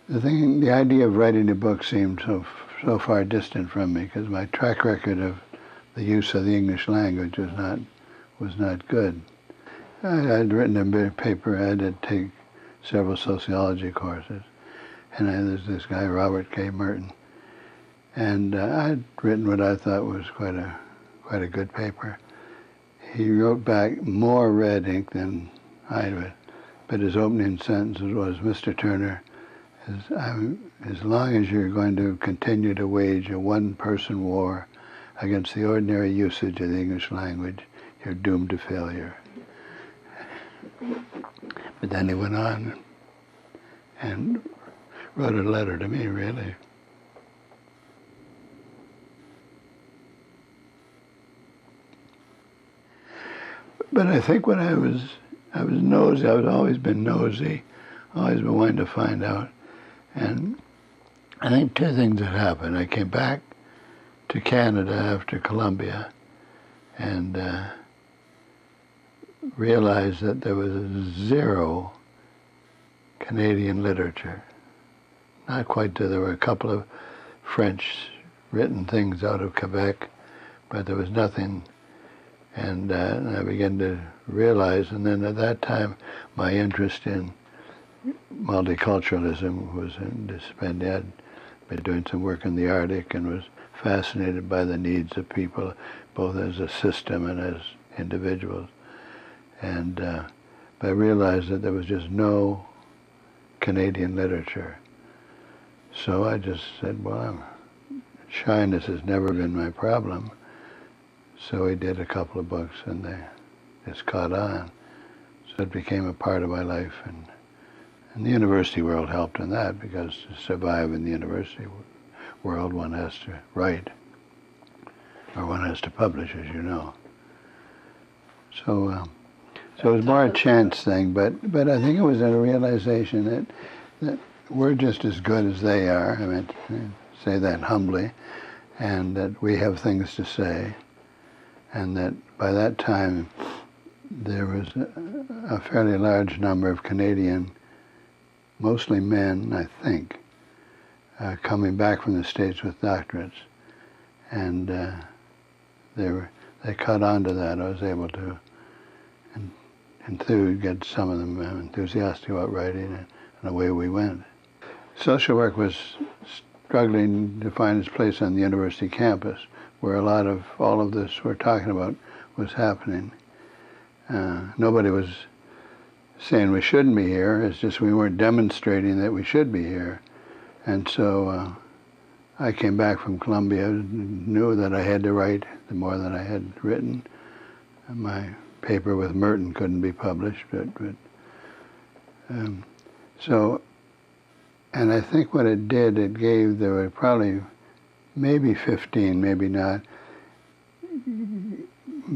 The idea of writing a book seemed so far distant from me because my track record of the use of the English language was not good. I'd written a bit of paper. I had to take several sociology courses, and there's this guy Robert K. Merton, and I'd written what I thought was quite a good paper. He wrote back more red ink than I did, but his opening sentence was, "Mr. Turner, as long as you're going to continue to wage a one-person war against the ordinary usage of the English language, you're doomed to failure." But then he went on and wrote a letter to me, really. But I think when I was nosy, I've always been nosy, always been wanting to find out. And I think two things had happened. I came back to Canada after Columbia and realized that there was zero Canadian literature. Not quite there. There were a couple of French written things out of Quebec, but there was nothing. And I began to realize, and then at that time, my interest in multiculturalism was disbanded. I'd been doing some work in the Arctic and was fascinated by the needs of people, both as a system and as individuals. And I realized that there was just no Canadian literature. So I just said, well, shyness has never been my problem. So we did a couple of books, and they just caught on. So it became a part of my life, and the university world helped in that, because to survive in the university world, one has to write, or one has to publish, as you know. So it was more a chance thing, but I think it was a realization that we're just as good as they are. I mean, say that humbly, and that we have things to say. And that by that time, there was a fairly large number of Canadian, mostly men, I think, coming back from the States with doctorates. And they caught on to that. I was able to get some of them enthusiastic about writing, and away we went. Social work was struggling to find its place on the university campus, where all of this we're talking about was happening. Nobody was saying we shouldn't be here. It's just we weren't demonstrating that we should be here. And so I came back from Columbia, knew that I had to write the more than I had written. My paper with Merton couldn't be published, and I think what it did, there were probably maybe 15, maybe not,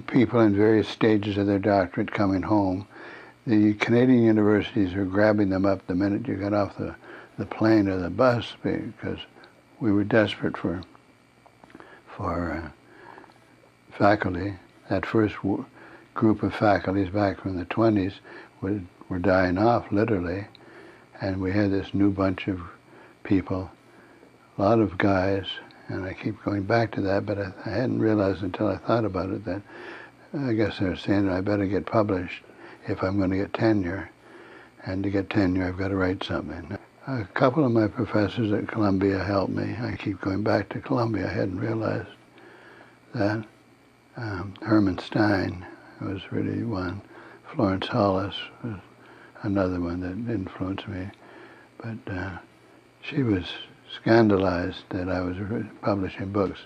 people in various stages of their doctorate coming home. The Canadian universities were grabbing them up the minute you got off the plane or the bus, because we were desperate for faculty. That first group of faculties back from the 20s were dying off, literally, and we had this new bunch of people, a lot of guys. And I keep going back to that, but I hadn't realized until I thought about it that I guess they're saying I better get published if I'm going to get tenure. And to get tenure, I've got to write something. A couple of my professors at Columbia helped me. I keep going back to Columbia. I hadn't realized that. Herman Stein was really one. Florence Hollis was another one that influenced me. But she was scandalized that I was publishing books,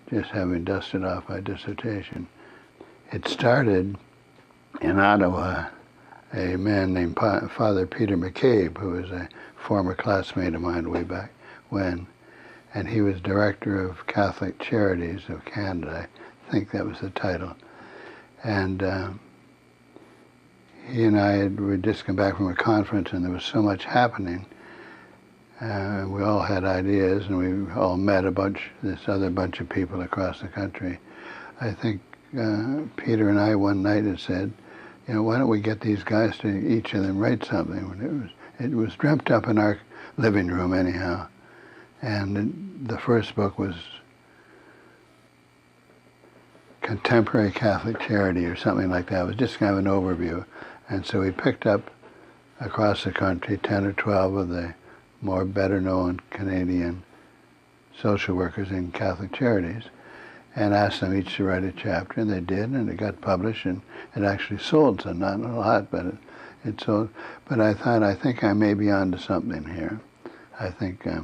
just having dusted off my dissertation. It started in Ottawa. A man named Father Peter McCabe, who was a former classmate of mine way back when, and he was director of Catholic Charities of Canada. I think that was the title. And he and I had just come back from a conference, and there was so much happening. We all had ideas, and we all met this other bunch of people across the country. I think Peter and I one night had said, why don't we get these guys to each of them write something? It was dreamt up in our living room anyhow. And the first book was Contemporary Catholic Charity or something like that. It was just kind of an overview. And so we picked up across the country 10 or 12 of the more better-known Canadian social workers in Catholic Charities and asked them each to write a chapter, and they did, and it got published, and it actually sold, so not a lot, but it sold. But I thought, I think I may be onto something here. I think I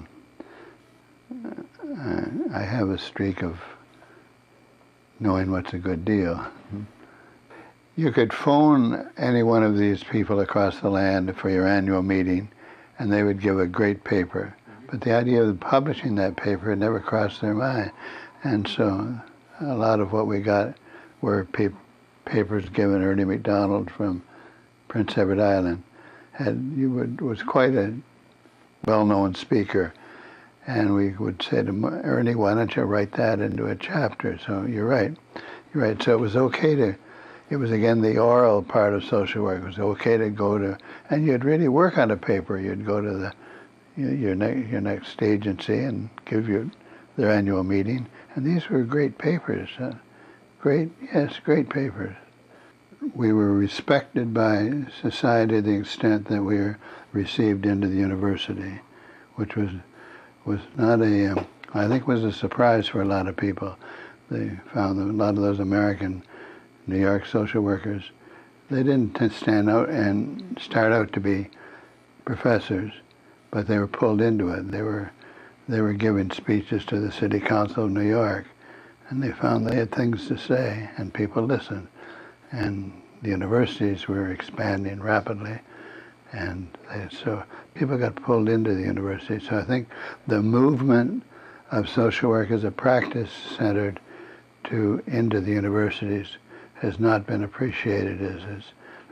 have a streak of knowing what's a good deal. You could phone any one of these people across the land for your annual meeting, and they would give a great paper. But the idea of publishing that paper had never crossed their mind. And so a lot of what we got were papers given. Ernie MacDonald from Prince Edward Island was quite a well-known speaker. And we would say to Ernie, why don't you write that into a chapter? So you're right. So it was okay it was again the oral part of social work. It was okay to go to, and you'd really work on a paper. You'd go to your next agency and give their annual meeting. And these were great papers. Great papers. We were respected by society to the extent that we were received into the university, which was not I think was a surprise for a lot of people. They found that a lot of those American New York social workers, they didn't stand out and start out to be professors, but they were pulled into it. They were giving speeches to the City Council of New York, and they found they had things to say, and people listened. And the universities were expanding rapidly, and so people got pulled into the university. So I think the movement of social work as a practice centered into the universities has not been appreciated as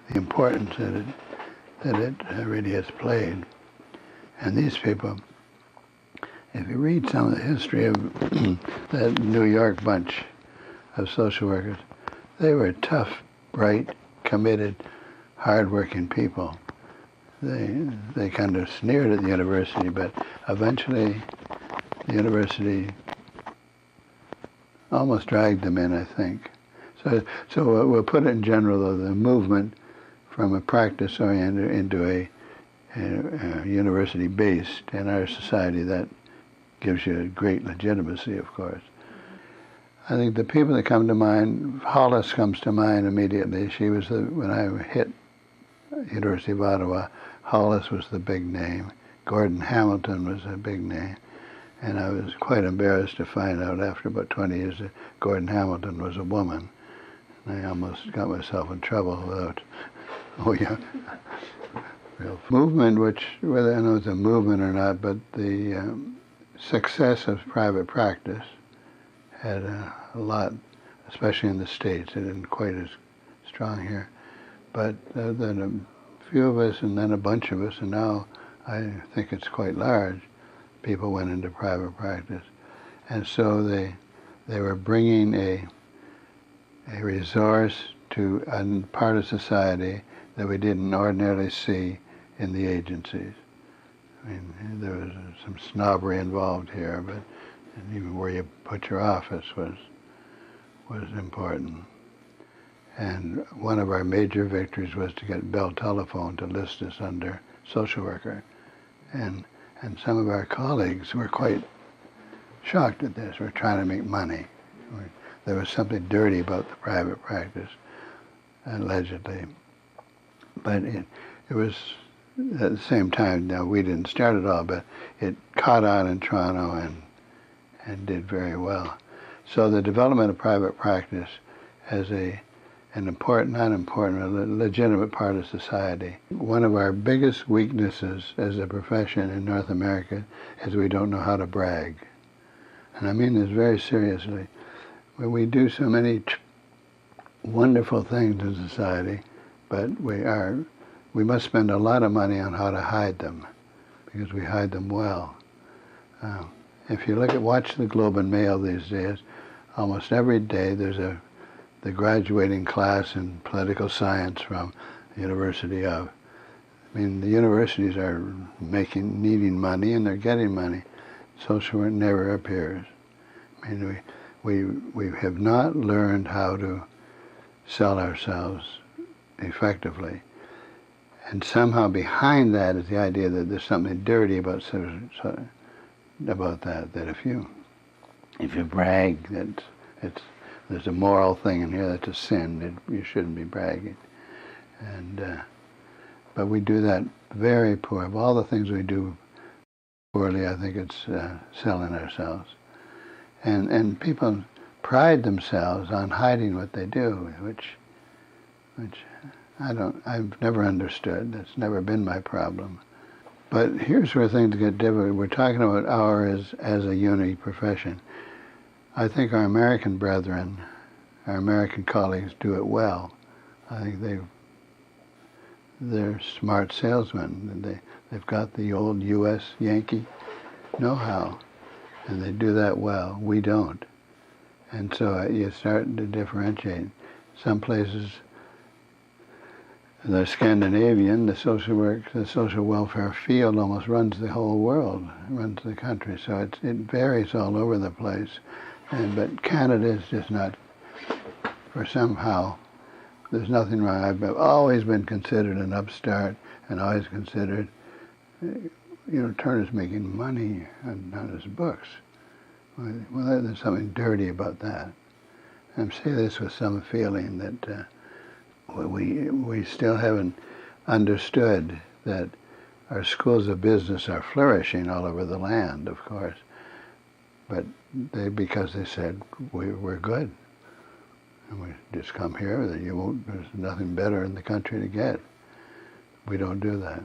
the importance that it really has played. And these people, if you read some of the history of that New York bunch of social workers, they were tough, bright, committed, hard-working people. They kind of sneered at the university, but eventually the university almost dragged them in, I think. So we'll put it in general, though, the movement from a practice-oriented into a university-based in our society, that gives you a great legitimacy, of course. I think the people that come to mind, Hollis comes to mind immediately. She was when I hit University of Ottawa, Hollis was the big name. Gordon Hamilton was a big name. And I was quite embarrassed to find out after about 20 years that Gordon Hamilton was a woman. I almost got myself in trouble without, real movement, which, whether I know it's a movement or not, but the success of private practice had a lot, especially in the States. It isn't quite as strong here. But then a few of us and then a bunch of us, and now I think it's quite large, people went into private practice. And so they were bringing a resource to a part of society that we didn't ordinarily see in the agencies. I mean, there was some snobbery involved here, but even where you put your office was important. And one of our major victories was to get Bell Telephone to list us under social worker. And some of our colleagues were quite shocked at this. We're trying to make money. There was something dirty about the private practice, allegedly. But it was, at the same time, now we didn't start it all, but it caught on in Toronto and did very well. So the development of private practice as an important, not important, a legitimate part of society. One of our biggest weaknesses as a profession in North America is we don't know how to brag. And I mean this very seriously. We do so many wonderful things in society, but we must spend a lot of money on how to hide them, because we hide them well. If you watch the Globe and Mail these days, almost every day there's the graduating class in political science from the University of. I mean, the universities are needing money, and they're getting money. Social work never appears. I mean, we have not learned how to sell ourselves effectively. And somehow behind that is the idea that there's something dirty about that. That if you brag, there's a moral thing in here that's a sin. You shouldn't be bragging. And but we do that very poor. Of all the things we do poorly, I think it's selling ourselves. And people pride themselves on hiding what they do, which I've never understood. That's never been my problem. But here's where things get difficult. We're talking about ours as a uni profession. I think our American brethren, our American colleagues do it well. I think they're smart salesmen. They've got the old U.S. Yankee know-how, and they do that well. We don't. And so you start to differentiate. Some places, the Scandinavian, the social welfare field almost runs the whole world, runs the country. So it varies all over the place. But Canada is just not, for somehow, there's nothing wrong. I've always been considered an upstart and always considered, Turner's making money on his books. Well, there's something dirty about that. And I say this with some feeling that we still haven't understood that our schools of business are flourishing all over the land, of course. But because they said we're good. And we just come here, there's nothing better in the country to get. We don't do that.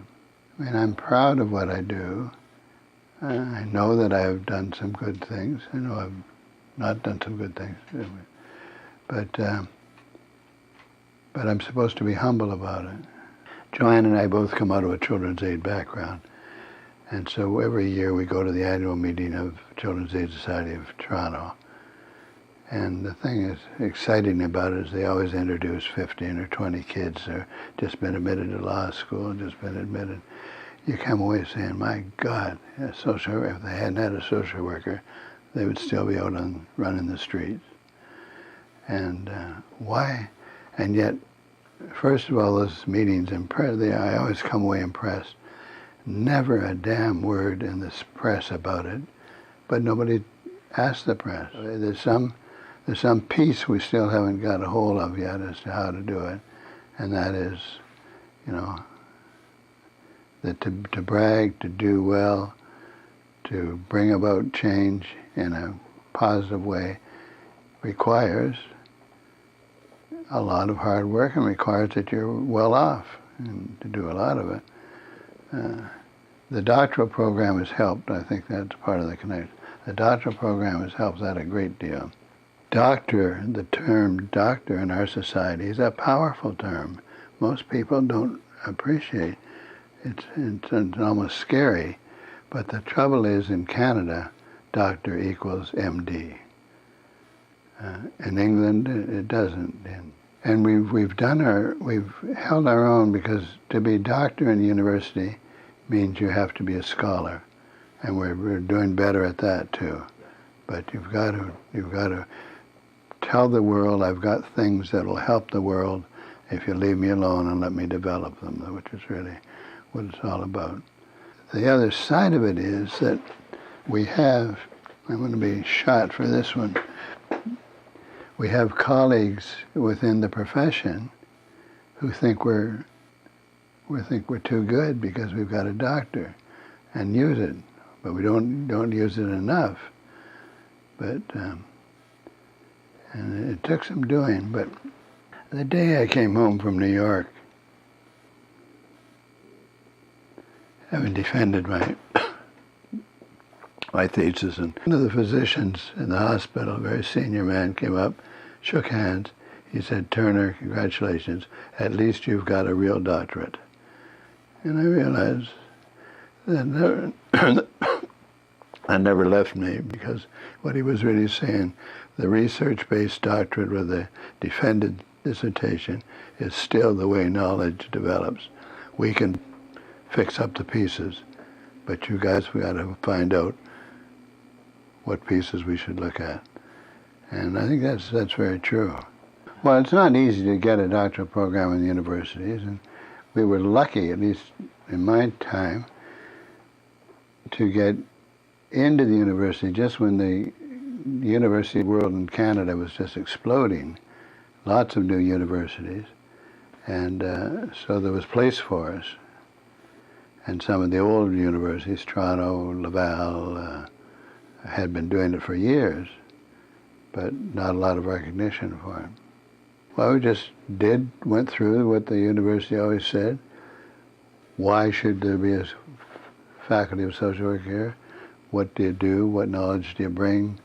I mean, I'm proud of what I do. I know that I've done some good things. I know I've not done some good things. But I'm supposed to be humble about it. Joanne and I both come out of a Children's Aid background. And so every year we go to the annual meeting of Children's Aid Society of Toronto. And the thing that's exciting about it is they always introduce 15 or 20 kids who have just been admitted to law school, just been admitted. You come away saying, my God, if they hadn't had a social worker, they would still be out running the streets. And why? And yet, first of all, those meetings, I always come away impressed. Never a damn word in the press about it, but nobody asked the press. There's some piece we still haven't got a hold of yet as to how to do it, and that is, that to brag, to do well, to bring about change in a positive way requires a lot of hard work and requires that you're well off and to do a lot of it. The doctoral program has helped. I think that's part of the connection. The doctoral program has helped that a great deal. Doctor, the term doctor in our society is a powerful term. Most people don't appreciate it. It's almost scary. But the trouble is, in Canada, doctor equals MD. In England, it doesn't. And we've held our own, because to be doctor in university means you have to be a scholar, and we're doing better at that too. But you've got to tell the world, I've got things that will help the world if you leave me alone and let me develop them, which is really what it's all about. The other side of it is that I'm going to be shot for this one. We have colleagues within the profession who think we're too good because we've got a doctor, and use it, but we don't use it enough. But and it took some doing. But the day I came home from New York, having defended my thesis, and one of the physicians in the hospital, a very senior man, came up, shook hands. He said, "Turner, congratulations. At least you've got a real doctorate." And I realized that never left me, because what he was really saying, the research-based doctorate with a defended dissertation is still the way knowledge develops. We can fix up the pieces, but you guys, we got to find out what pieces we should look at. And I think that's very true. Well, it's not easy to get a doctoral program in the universities, and we were lucky, at least in my time, to get into the university just when the university world in Canada was just exploding. Lots of new universities, and so there was place for us. And some of the old universities, Toronto, Laval, had been doing it for years, but not a lot of recognition for it. Well, we just went through what the university always said. Why should there be a faculty of social work here? What do you do? What knowledge do you bring?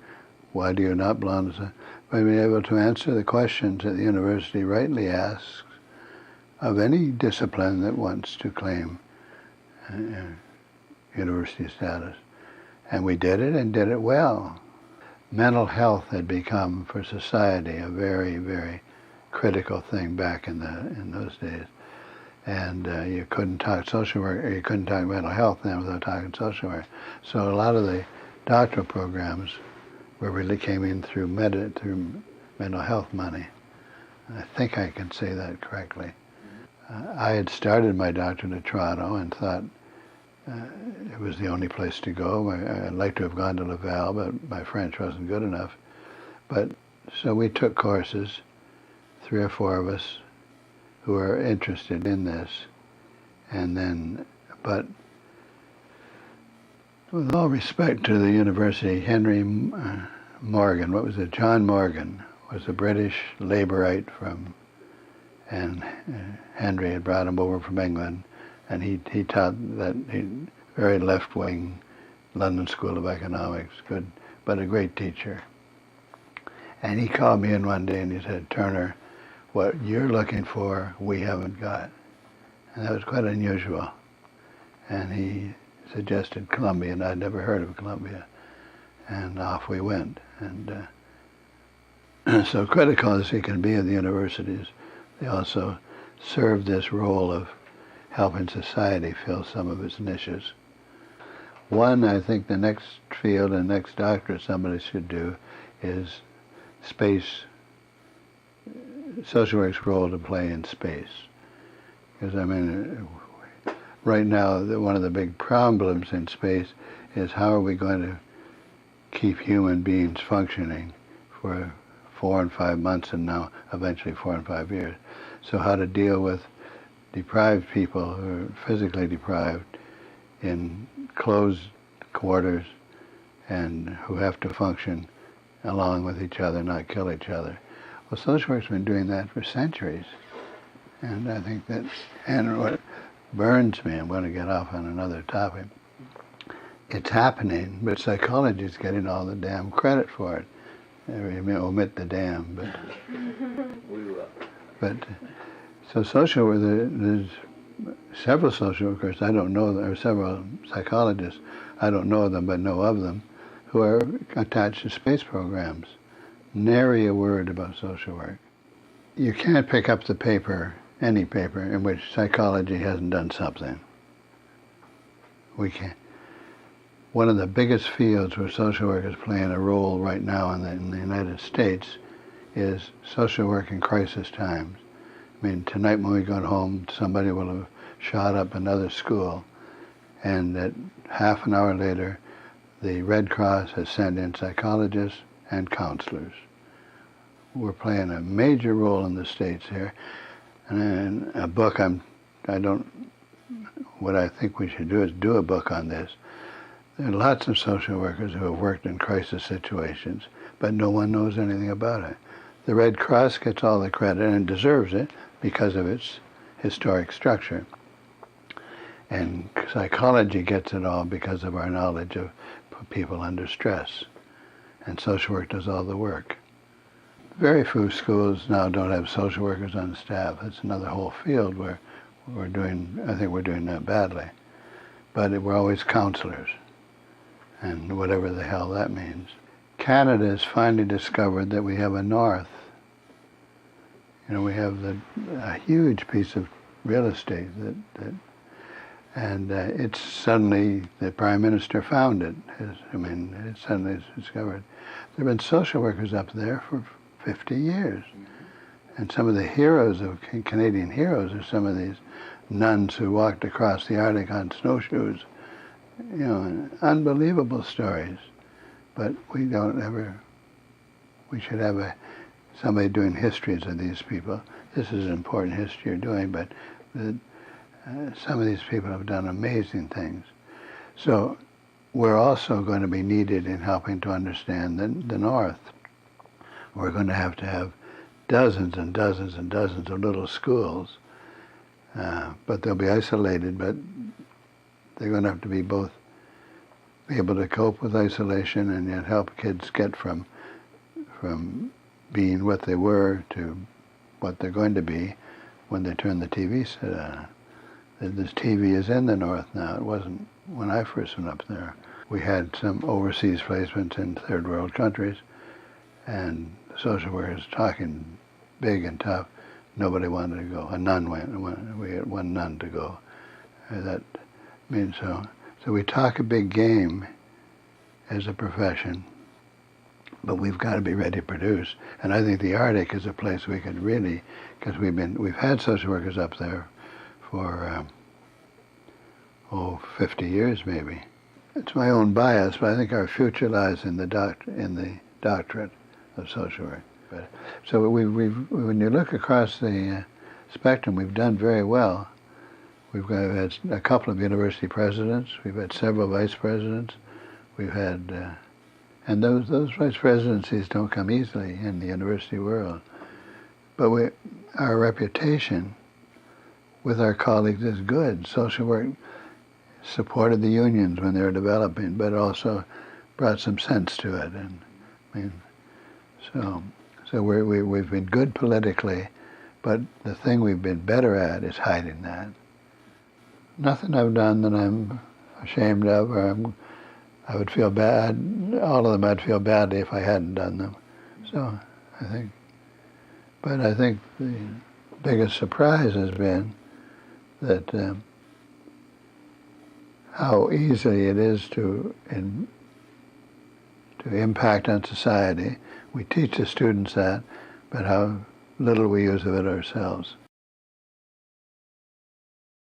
Why do you not belong to? By being able to answer the questions that the university rightly asks of any discipline that wants to claim university status. And we did it, and did it well. Mental health had become, for society, a very, very critical thing back in those days. And you couldn't talk social work, or you couldn't talk mental health then without talking social work. So a lot of the doctoral programs really came in through mental health money. I think I can say that correctly. I had started my doctorate at Toronto and thought it was the only place to go. I'd like to have gone to Laval, but my French wasn't good enough. But so we took courses, 3 or 4 of us who were interested in this, and then, but with all respect to the university, Henry Morgan, John Morgan was a British Labourite and Henry had brought him over from England, and he taught that very left-wing London School of Economics, good, but a great teacher. And he called me in one day and he said, "Turner, what you're looking for, we haven't got." And that was quite unusual. And he suggested Columbia, and I'd never heard of Columbia. And off we went. And so critical as he can be of the universities, they also serve this role of helping society fill some of its niches. One, I think the next field and next doctorate somebody should do is space, social work's role to play in space. Because, I mean, right now, one of the big problems in space is how are we going to keep human beings functioning for 4 and 5 months, and now eventually 4 and 5 years. So how to deal with deprived people who are physically deprived in closed quarters and who have to function along with each other, not kill each other. Well, social work's been doing that for centuries. And I think that, and what burns me, I'm going to get off on another topic, it's happening, but psychology is getting all the damn credit for it. I may omit the damn, but so social work, there's several social workers, I don't know, or several psychologists, I don't know them, but know of them, who are attached to space programs. Nary a word about social work. You can't pick up the paper, any paper, in which psychology hasn't done something. We can't. One of the biggest fields where social work is playing a role right now in the United States is social work in crisis times. I mean, tonight when we got home, somebody will have shot up another school, and that half an hour later, the Red Cross has sent in psychologists and counselors. We're playing a major role in the States here. And a book, what I think we should do is do a book on this. There are lots of social workers who have worked in crisis situations, but no one knows anything about it. The Red Cross gets all the credit and deserves it because of its historic structure. And psychology gets it all because of our knowledge of people under stress. And social work does all the work. Very few schools now don't have social workers on staff. It's another whole field where I think we're doing that badly. but we're always counselors, and whatever the hell that means. Canada has finally discovered that we have a north. You know, we have a huge piece of real estate and it's suddenly, the Prime Minister found it. It's suddenly discovered. There have been social workers up there for 50 years. And some of the heroes of Canadian heroes are some of these nuns who walked across the Arctic on snowshoes. You know, unbelievable stories. But we should have somebody doing histories of these people. This is an important history you're doing, but some of these people have done amazing things. So we're also going to be needed in helping to understand the North. We're going to have dozens and dozens and dozens of little schools, but they'll be isolated, but they're going to have to be able to cope with isolation and yet help kids get from being what they were to what they're going to be when they turn the TV set on. This TV is in the North now. It wasn't when I first went up there. We had some overseas placements in third world countries, and social workers talking big and tough. Nobody wanted to go. A nun went. We had one nun to go. So we talk a big game as a profession, but we've got to be ready to produce. And I think the Arctic is a place we could really, because we've had social workers up there for 50 years maybe. It's my own bias, but I think our future lies in the doctorate of social work. So when you look across the spectrum, we've done very well. We've had a couple of university presidents. We've had several vice presidents. We've had, and those vice presidencies don't come easily in the university world. But our reputation with our colleagues is good. Social work supported the unions when they were developing, but also brought some sense to it. And so we've been good politically, but the thing we've been better at is hiding that. Nothing I've done that I'm ashamed of, or I would feel bad. All of them I'd feel badly if I hadn't done them. So I think the biggest surprise has been that how easily it is to impact on society. We teach the students that, but how little we use of it ourselves.